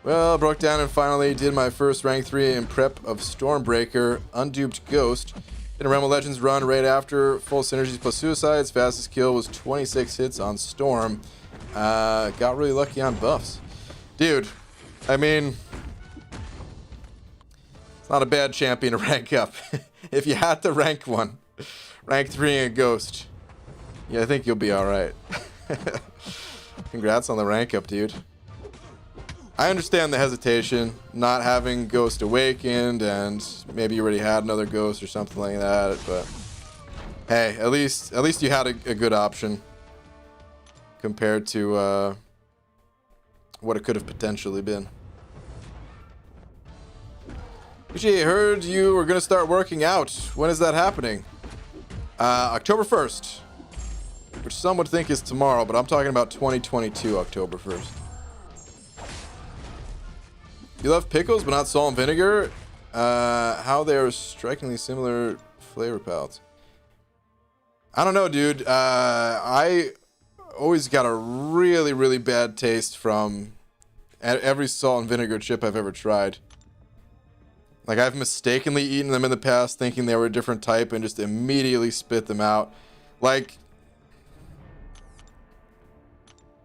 A: Well, broke down and finally did my first rank 3 in prep of Thronebreaker, Unduped Ghost. Did a Realm of Legends run right after full synergies plus suicides. Fastest kill was 26 hits on Storm. Got really lucky on buffs. Dude, I mean, it's not a bad champion to rank up. If you had to rank one, rank 3 in Ghost. Yeah, I think you'll be alright. Congrats on the rank up, dude. I understand the hesitation, not having Ghost awakened, and maybe you already had another Ghost or something like that, but hey, at least you had a good option compared to what it could have potentially been. Gee, I heard you were gonna start working out. When is that happening? October 1st. Which some would think is tomorrow, but I'm talking about 2022, October 1st. You love pickles, but not salt and vinegar? How they are strikingly similar flavor palettes. I don't know, dude. I always got a really, really bad taste from every salt and vinegar chip I've ever tried. Like, I've mistakenly eaten them in the past thinking they were a different type and just immediately spit them out. Like,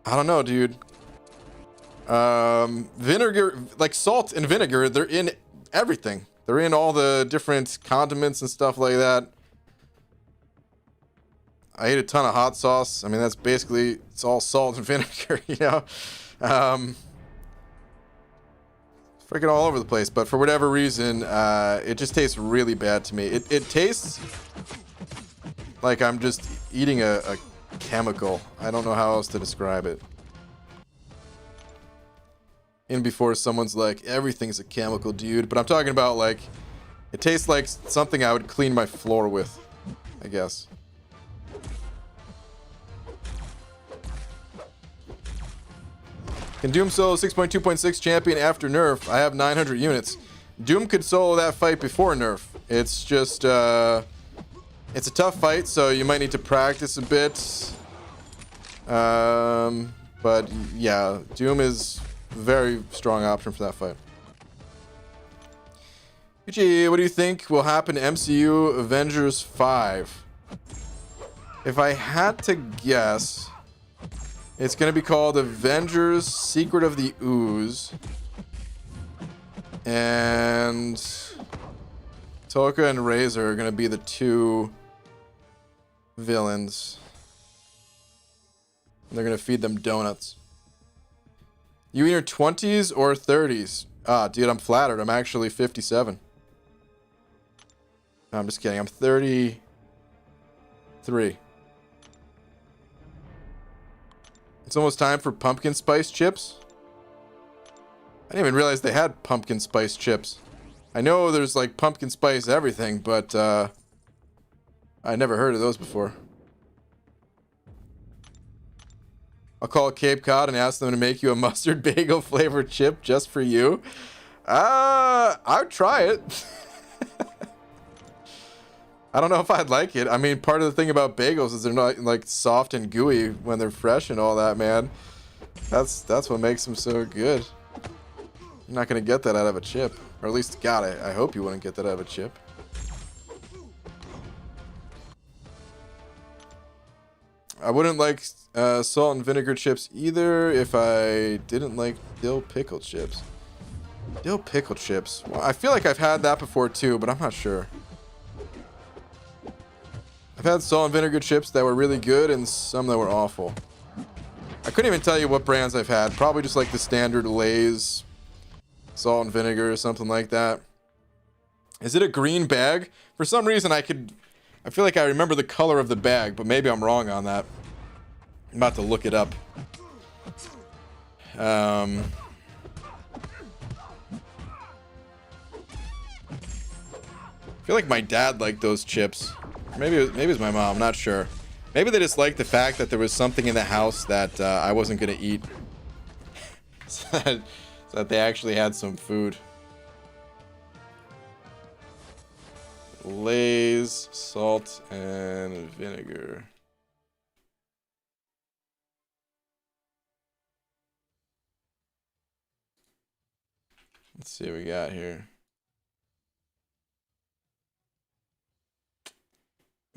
A: I don't know, dude. Vinegar, like salt and vinegar, they're in everything. They're in all the different condiments and stuff like that. I ate a ton of hot sauce. I mean, that's basically, it's all salt and vinegar, you know? Freaking all over the place. But for whatever reason, it just tastes really bad to me. It tastes like I'm just eating a chemical. I don't know how else to describe it. In before someone's like, everything's a chemical, dude. But I'm talking about, like, it tastes like something I would clean my floor with, I guess. Can Doom solo 6.2.6 champion after nerf? I have 900 units. Doom could solo that fight before nerf. It's just, it's a tough fight, so you might need to practice a bit. But yeah, Doom is a very strong option for that fight. Uchi, what do you think will happen to MCU Avengers 5? If I had to guess, it's going to be called Avengers Secret of the Ooze. And Toka and Razor are going to be the two villains. And they're going to feed them donuts. You in your 20s or 30s? Ah, dude, I'm flattered. I'm actually 57. No, I'm just kidding. I'm 33. It's almost time for pumpkin spice chips. I didn't even realize they had pumpkin spice chips. I know there's like pumpkin spice everything, but I never heard of those before. I'll call Cape Cod and ask them to make you a mustard bagel flavored chip just for you. I'd try it. I don't know if I'd like it. I mean, part of the thing about bagels is they're not like soft and gooey when they're fresh and all that, man. That's what makes them so good. You're not gonna get that out of a chip, or at least, God, I hope you wouldn't get that out of a chip. I wouldn't like salt and vinegar chips either if I didn't like dill pickle chips. Dill pickle chips. Well, I feel like I've had that before too, but I'm not sure. I've had salt and vinegar chips that were really good and some that were awful. I couldn't even tell you what brands I've had. Probably just like the standard Lay's salt and vinegar or something like that. Is it a green bag? For some reason I feel like I remember the color of the bag, but maybe I'm wrong on that. I'm about to look it up. I feel like my dad liked those chips. Maybe it was my mom, I'm not sure. Maybe they just liked the fact that there was something in the house that I wasn't going to eat. so that they actually had some food. Lay's, salt, and vinegar. Let's see what we got here.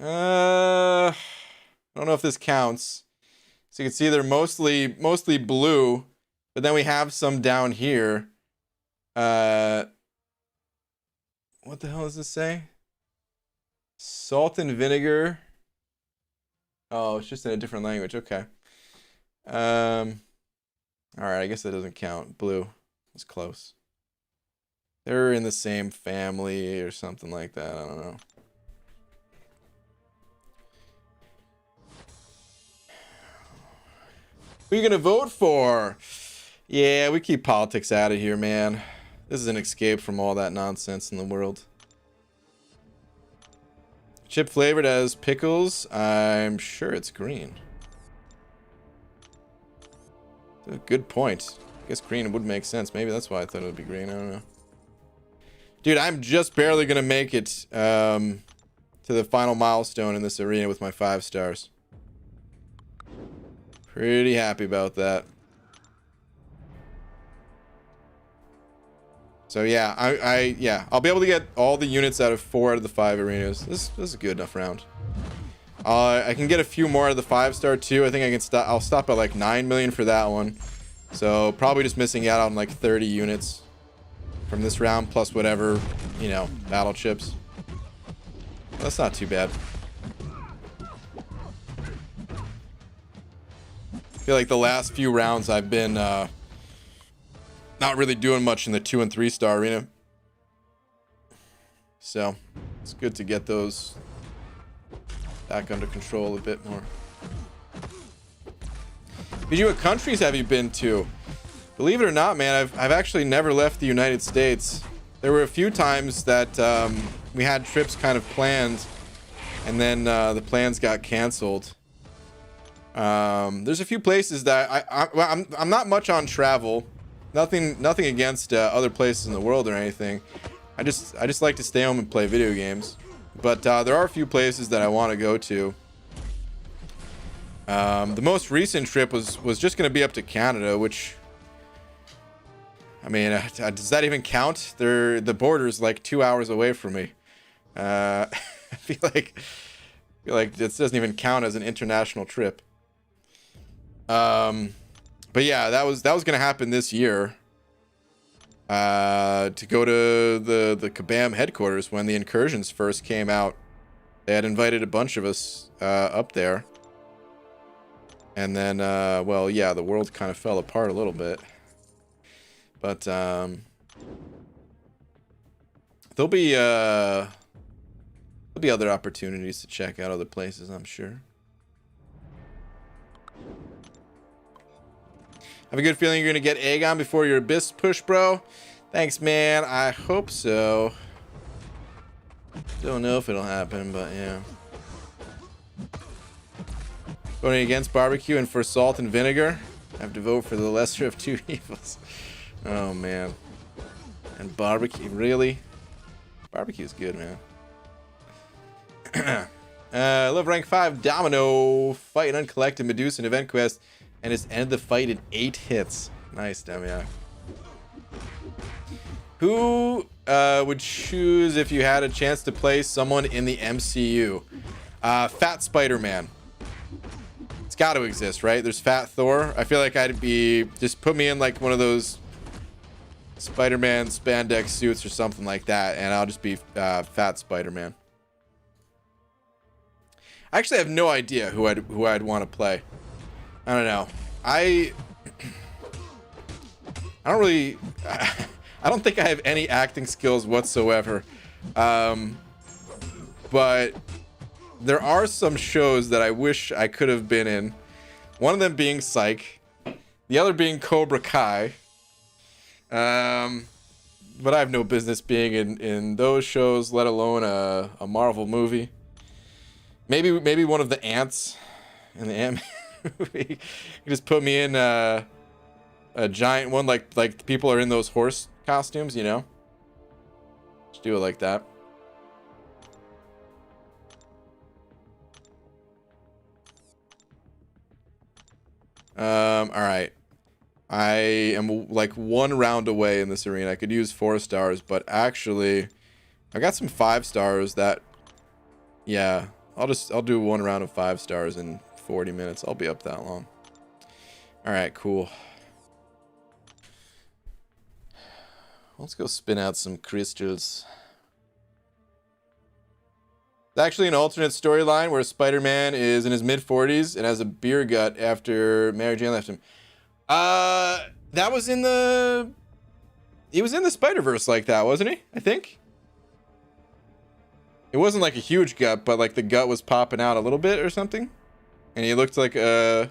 A: I don't know if this counts. So you can see they're mostly blue, but then we have some down here. What the hell does this say? Salt and vinegar. Oh, it's just in a different language. Okay. All right, I guess that doesn't count. Blue. It's close. They're in the same family or something like that. I don't know. Who are you gonna vote for? Yeah, we keep politics out of here, man. This is an escape from all that nonsense in the world. Chip flavored as pickles. I'm sure it's green. Good point. I guess green would make sense. Maybe that's why I thought it would be green. I don't know. Dude, I'm just barely gonna make it to the final milestone in this arena with my 5 stars. Pretty happy about that. So yeah, yeah, I'll be able to get all the units out of 4 out of the 5 arenas. This is a good enough round. I can get a few more out of the 5-star too. I think I can stop. I'll stop at like 9 million for that one. So probably just missing out on like 30 units from this round, plus whatever, you know, battle chips. That's not too bad. I feel like the last few rounds I've been not really doing much in the 2 and 3-star arena. So it's good to get those back under control a bit more. Vijay, what countries have you been to? Believe it or not, man, I've actually never left the United States. There were a few times that we had trips kind of planned, and then the plans got canceled. There's a few places that I'm not much on travel. Nothing against other places in the world or anything. I just like to stay home and play video games. But there are a few places that I want to go to. The most recent trip was just going to be up to Canada, which, I mean, does that even count? The border's like 2 hours away from me. I feel like this doesn't even count as an international trip. But yeah, that was going to happen this year. To go to the Kabam headquarters when the incursions first came out. They had invited a bunch of us up there. And then, well, yeah, the world kind of fell apart a little bit. But there'll be other opportunities to check out other places, I'm sure. Have a good feeling you're gonna get Aegon before your Abyss push, bro. Thanks, man. I hope so. Don't know if it'll happen, but yeah. Voting against barbecue and for salt and vinegar. I have to vote for the lesser of two evils. Oh, man. And barbecue, really? Barbecue's good, man. Love rank 5 Domino. Fight an uncollected Medusa in event quest. And it's ended the fight in 8 hits. Nice, Demiak. Who would choose if you had a chance to play someone in the MCU? Fat Spider-Man. It's got to exist, right? There's Fat Thor. I feel like I'd be... Just put me in like one of those Spider-Man spandex suits or something like that, and I'll just be Fat Spider-Man. I actually have no idea who I'd want to play. I don't know. I don't really... I don't think I have any acting skills whatsoever. But there are some shows that I wish I could have been in. One of them being Psych. The other being Cobra Kai. But I have no business being in those shows, let alone a Marvel movie. Maybe one of the ants in the Ant movie. You just put me in a giant one, like people are in those horse costumes, you know? Just do it like that. All right. I am like 1 round away in this arena. I could use 4 stars, but actually, I got some 5 stars that, yeah, I'll do 1 round of 5 stars in 40 minutes. I'll be up that long. All right, cool. Let's go spin out some crystals. It's actually an alternate storyline where Spider-Man is in his mid-40s and has a beer gut after Mary Jane left him. That was in the... He was in the Spider-Verse like that, wasn't he? I think. It wasn't like a huge gut, but like the gut was popping out a little bit or something. And he looked like a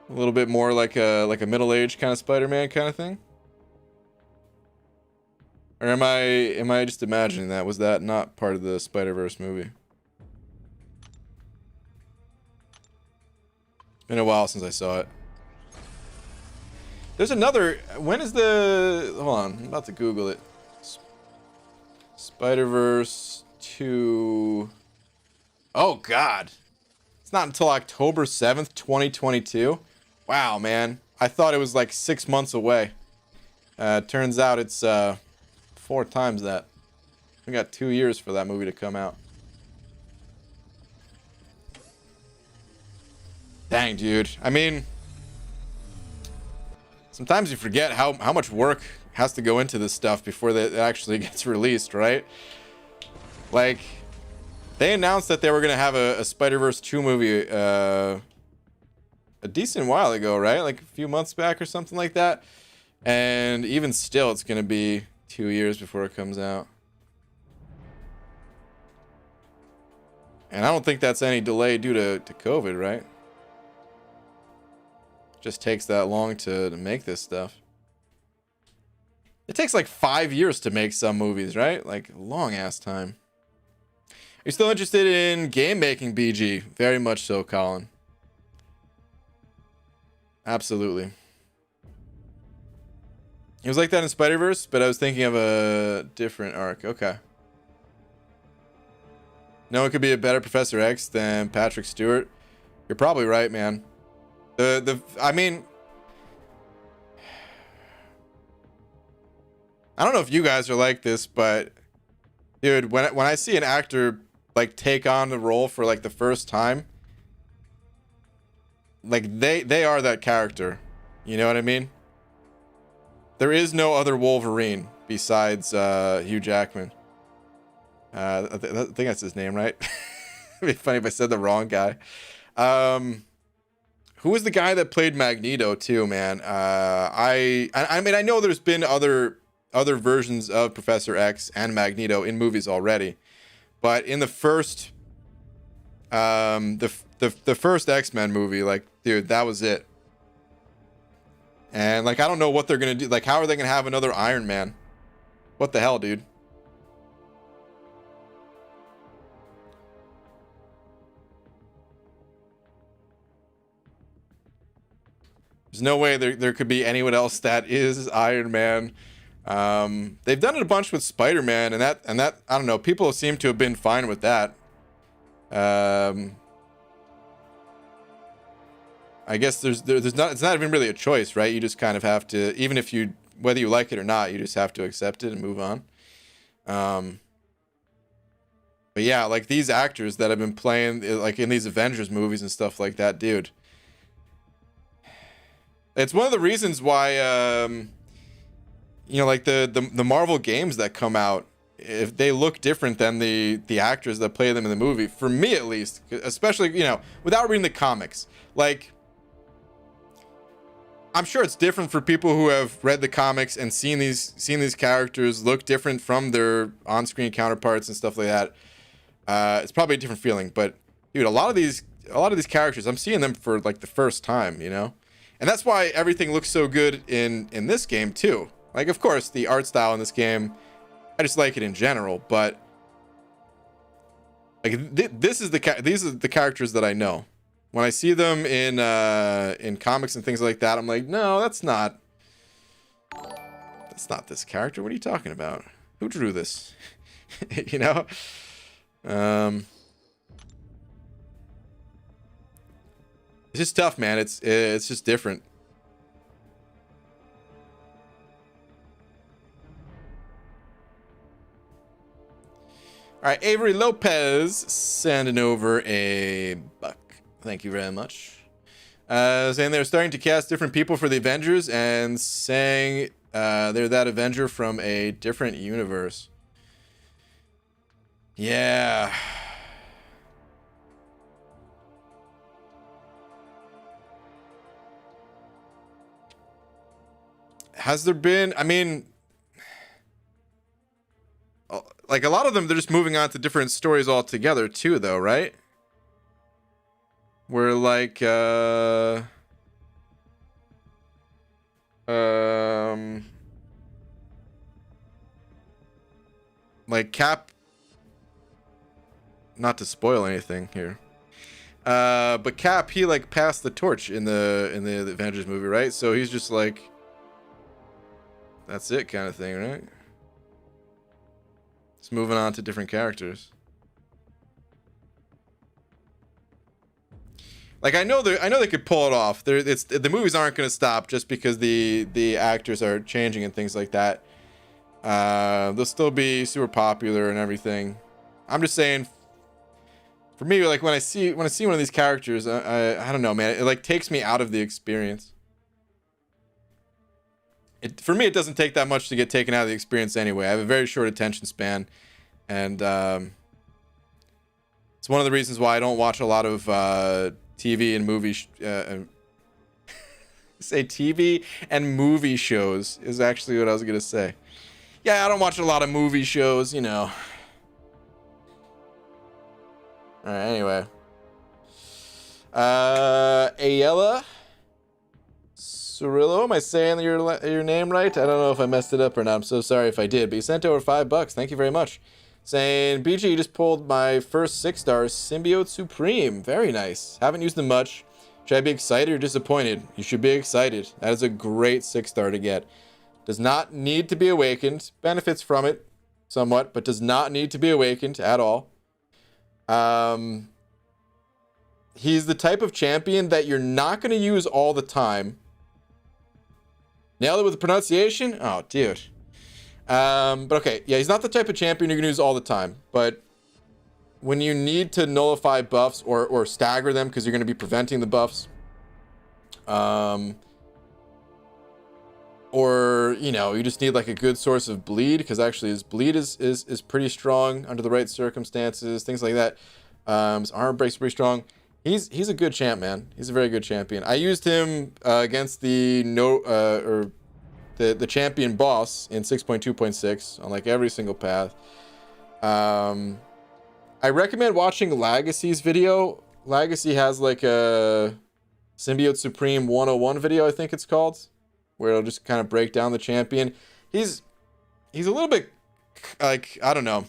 A: little bit more like a middle-aged kind of Spider-Man kind of thing. Or am I just imagining that? Was that not part of the Spider-Verse movie? It's been a while since I saw it. There's another... When is the... Hold on. I'm about to Google it. Spider-Verse 2... Oh, God. It's not until October 7th, 2022. Wow, man. I thought it was like 6 months away. Turns out it's 4 times that. We got 2 years for that movie to come out. Dang, dude. I mean, sometimes you forget how much work has to go into this stuff before it actually gets released, right? Like, they announced that they were going to have a Spider-Verse 2 movie a decent while ago, right? Like a few months back or something like that. And even still, it's going to be 2 years before it comes out. And I don't think that's any delay due to COVID, right? Just takes that long to make this stuff. It takes like 5 years to make some movies, right? Like long ass time. Are you still interested in game making, BG? Very much so, Colin. Absolutely. It was like that in Spider-Verse, but I was thinking of a different arc. Okay. No one could be a better Professor X than Patrick Stewart. You're probably right, man. I mean, I don't know if you guys are like this, but dude, when I see an actor like take on the role for like the first time, like they are that character. You know what I mean? There is no other Wolverine besides Hugh Jackman. I think that's his name, right? It'd be funny if I said the wrong guy. Who was the guy that played Magneto too, man? I mean, I know there's been other versions of Professor X and Magneto in movies already, but in the first the first X-Men movie, like, dude, that was it. And like, I don't know what they're gonna do. Like, how are they gonna have another Iron Man? What the hell, dude? There's no way there could be anyone else that is Iron Man. They've done it a bunch with Spider-Man, and that I don't know. People seem to have been fine with that. I guess there's not. It's not even really a choice, right? You just kind of have to, even if you, whether you like it or not, you just have to accept it and move on. But yeah, like these actors that have been playing like in these Avengers movies and stuff like that, dude. It's one of the reasons why, you know, like the Marvel games that come out, if they look different than the actors that play them in the movie, for me at least, especially, you know, without reading the comics, like, I'm sure it's different for people who have read the comics and seen these characters look different from their on-screen counterparts and stuff like that. It's probably a different feeling, but dude, a lot of these characters, I'm seeing them for like the first time, you know. And that's why everything looks so good in this game too. Like, of course, the art style in this game, I just like it in general. But like, these are the characters that I know. When I see them in comics and things like that, I'm like, no, that's not this character. What are you talking about? Who drew this? You know. It's just tough, man. It's just different. All right, Avery Lopez sending over a buck. Thank you very much. Saying they're starting to cast different people for the Avengers and saying they're that Avenger from a different universe. Yeah. Has there been, I mean, like a lot of them, they're just moving on to different stories altogether too, though, right? Where like, like Cap, not to spoil anything here, but Cap, he like passed the torch in the Avengers movie, right? So he's just like, that's it kind of thing, right? It's moving on to different characters. Like I know they could pull it off. The movies aren't going to stop just because the actors are changing and things like that. They'll still be super popular and everything. I'm just saying, for me, like when I see one of these characters, I don't know, man. It like takes me out of the experience. For me, it doesn't take that much to get taken out of the experience anyway. I have a very short attention span, and it's one of the reasons why I don't watch a lot of TV and movie. Say TV and movie shows is actually what I was gonna say. Yeah, I don't watch a lot of movie shows, you know. All right, anyway. Ayala Cirillo, am I saying your name right? I don't know if I messed it up or not. I'm so sorry if I did, but you sent over $5. Thank you very much. Saying, BG, you just pulled my first 6-star Symbiote Supreme. Very nice. Haven't used them much. Should I be excited or disappointed? You should be excited. That is a great 6-star to get. Does not need to be awakened. Benefits from it somewhat, but does not need to be awakened at all. He's the type of champion that you're not going to use all the time. Nailed it with the pronunciation? Oh, dude. But okay. Yeah, he's not the type of champion you're going to use all the time. But when you need to nullify buffs or stagger them because you're going to be preventing the buffs. Or, you know, you just need like a good source of bleed, because actually his bleed is pretty strong under the right circumstances, things like that. His armor break's pretty strong. He's a good champ, man. He's a very good champion. I used him against the champion boss in 6.2.6 on like every single path. I recommend watching Legacy's video. Legacy has like a Symbiote Supreme 101 video, I think it's called, where it'll just kind of break down the champion. He's a little bit like, I don't know.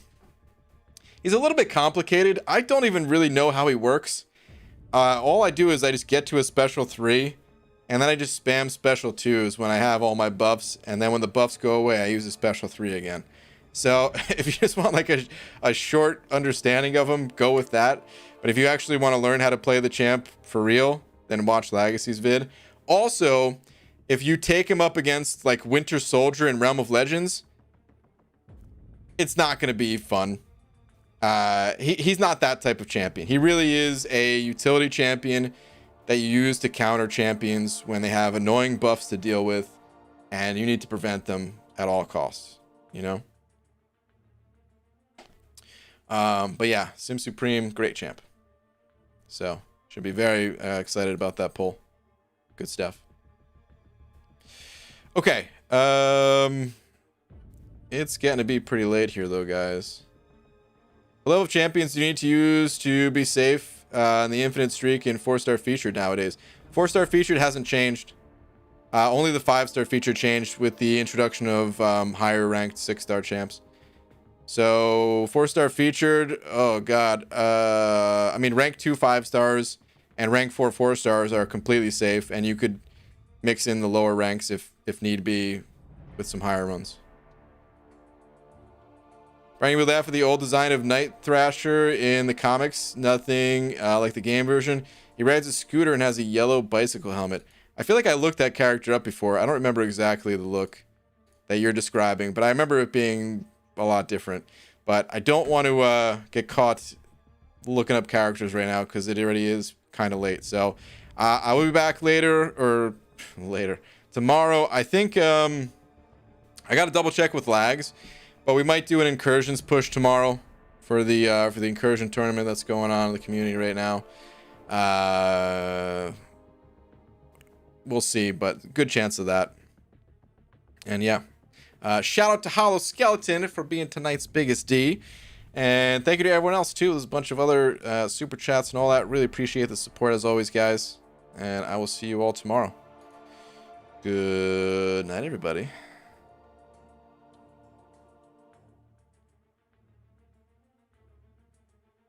A: He's a little bit complicated. I don't even really know how he works. All I do is I just get to a special 3, and then I just spam special 2s when I have all my buffs, and then when the buffs go away, I use a special 3 again. So if you just want like a short understanding of him, go with that. But if you actually want to learn how to play the champ for real, then watch Legacy's vid. Also, if you take him up against like Winter Soldier in Realm of Legends, it's not going to be fun. He's not that type of champion. He really is a utility champion that you use to counter champions when they have annoying buffs to deal with, and you need to prevent them at all costs, you know? But yeah, Sim Supreme, great champ. So, should be very excited about that pull. Good stuff. Okay. It's getting to be pretty late here, though, guys. What level of champions do you need to use to be safe in the infinite streak in 4-star featured nowadays? 4-star featured hasn't changed. Only the 5-star feature changed with the introduction of higher ranked 6-star champs. So 4-star featured, oh god. I mean, rank 2 5-stars and rank 4 4-stars are completely safe, and you could mix in the lower ranks if need be with some higher ones. Brian, you would laugh at the old design of Night Thrasher in the comics. Nothing like the game version. He rides a scooter and has a yellow bicycle helmet. I feel like I looked that character up before. I don't remember exactly the look that you're describing, but I remember it being a lot different. But I don't want to get caught looking up characters right now because it already is kind of late. So I will be back later tomorrow. I think I got to double check with lags, but we might do an incursions push tomorrow for the incursion tournament that's going on in the community right now. We'll see, but good chance of that. And yeah. Shout out to Hollow Skeleton for being tonight's biggest D. And thank you to everyone else, too. There's a bunch of other super chats and all that. Really appreciate the support, as always, guys. And I will see you all tomorrow. Good night, everybody.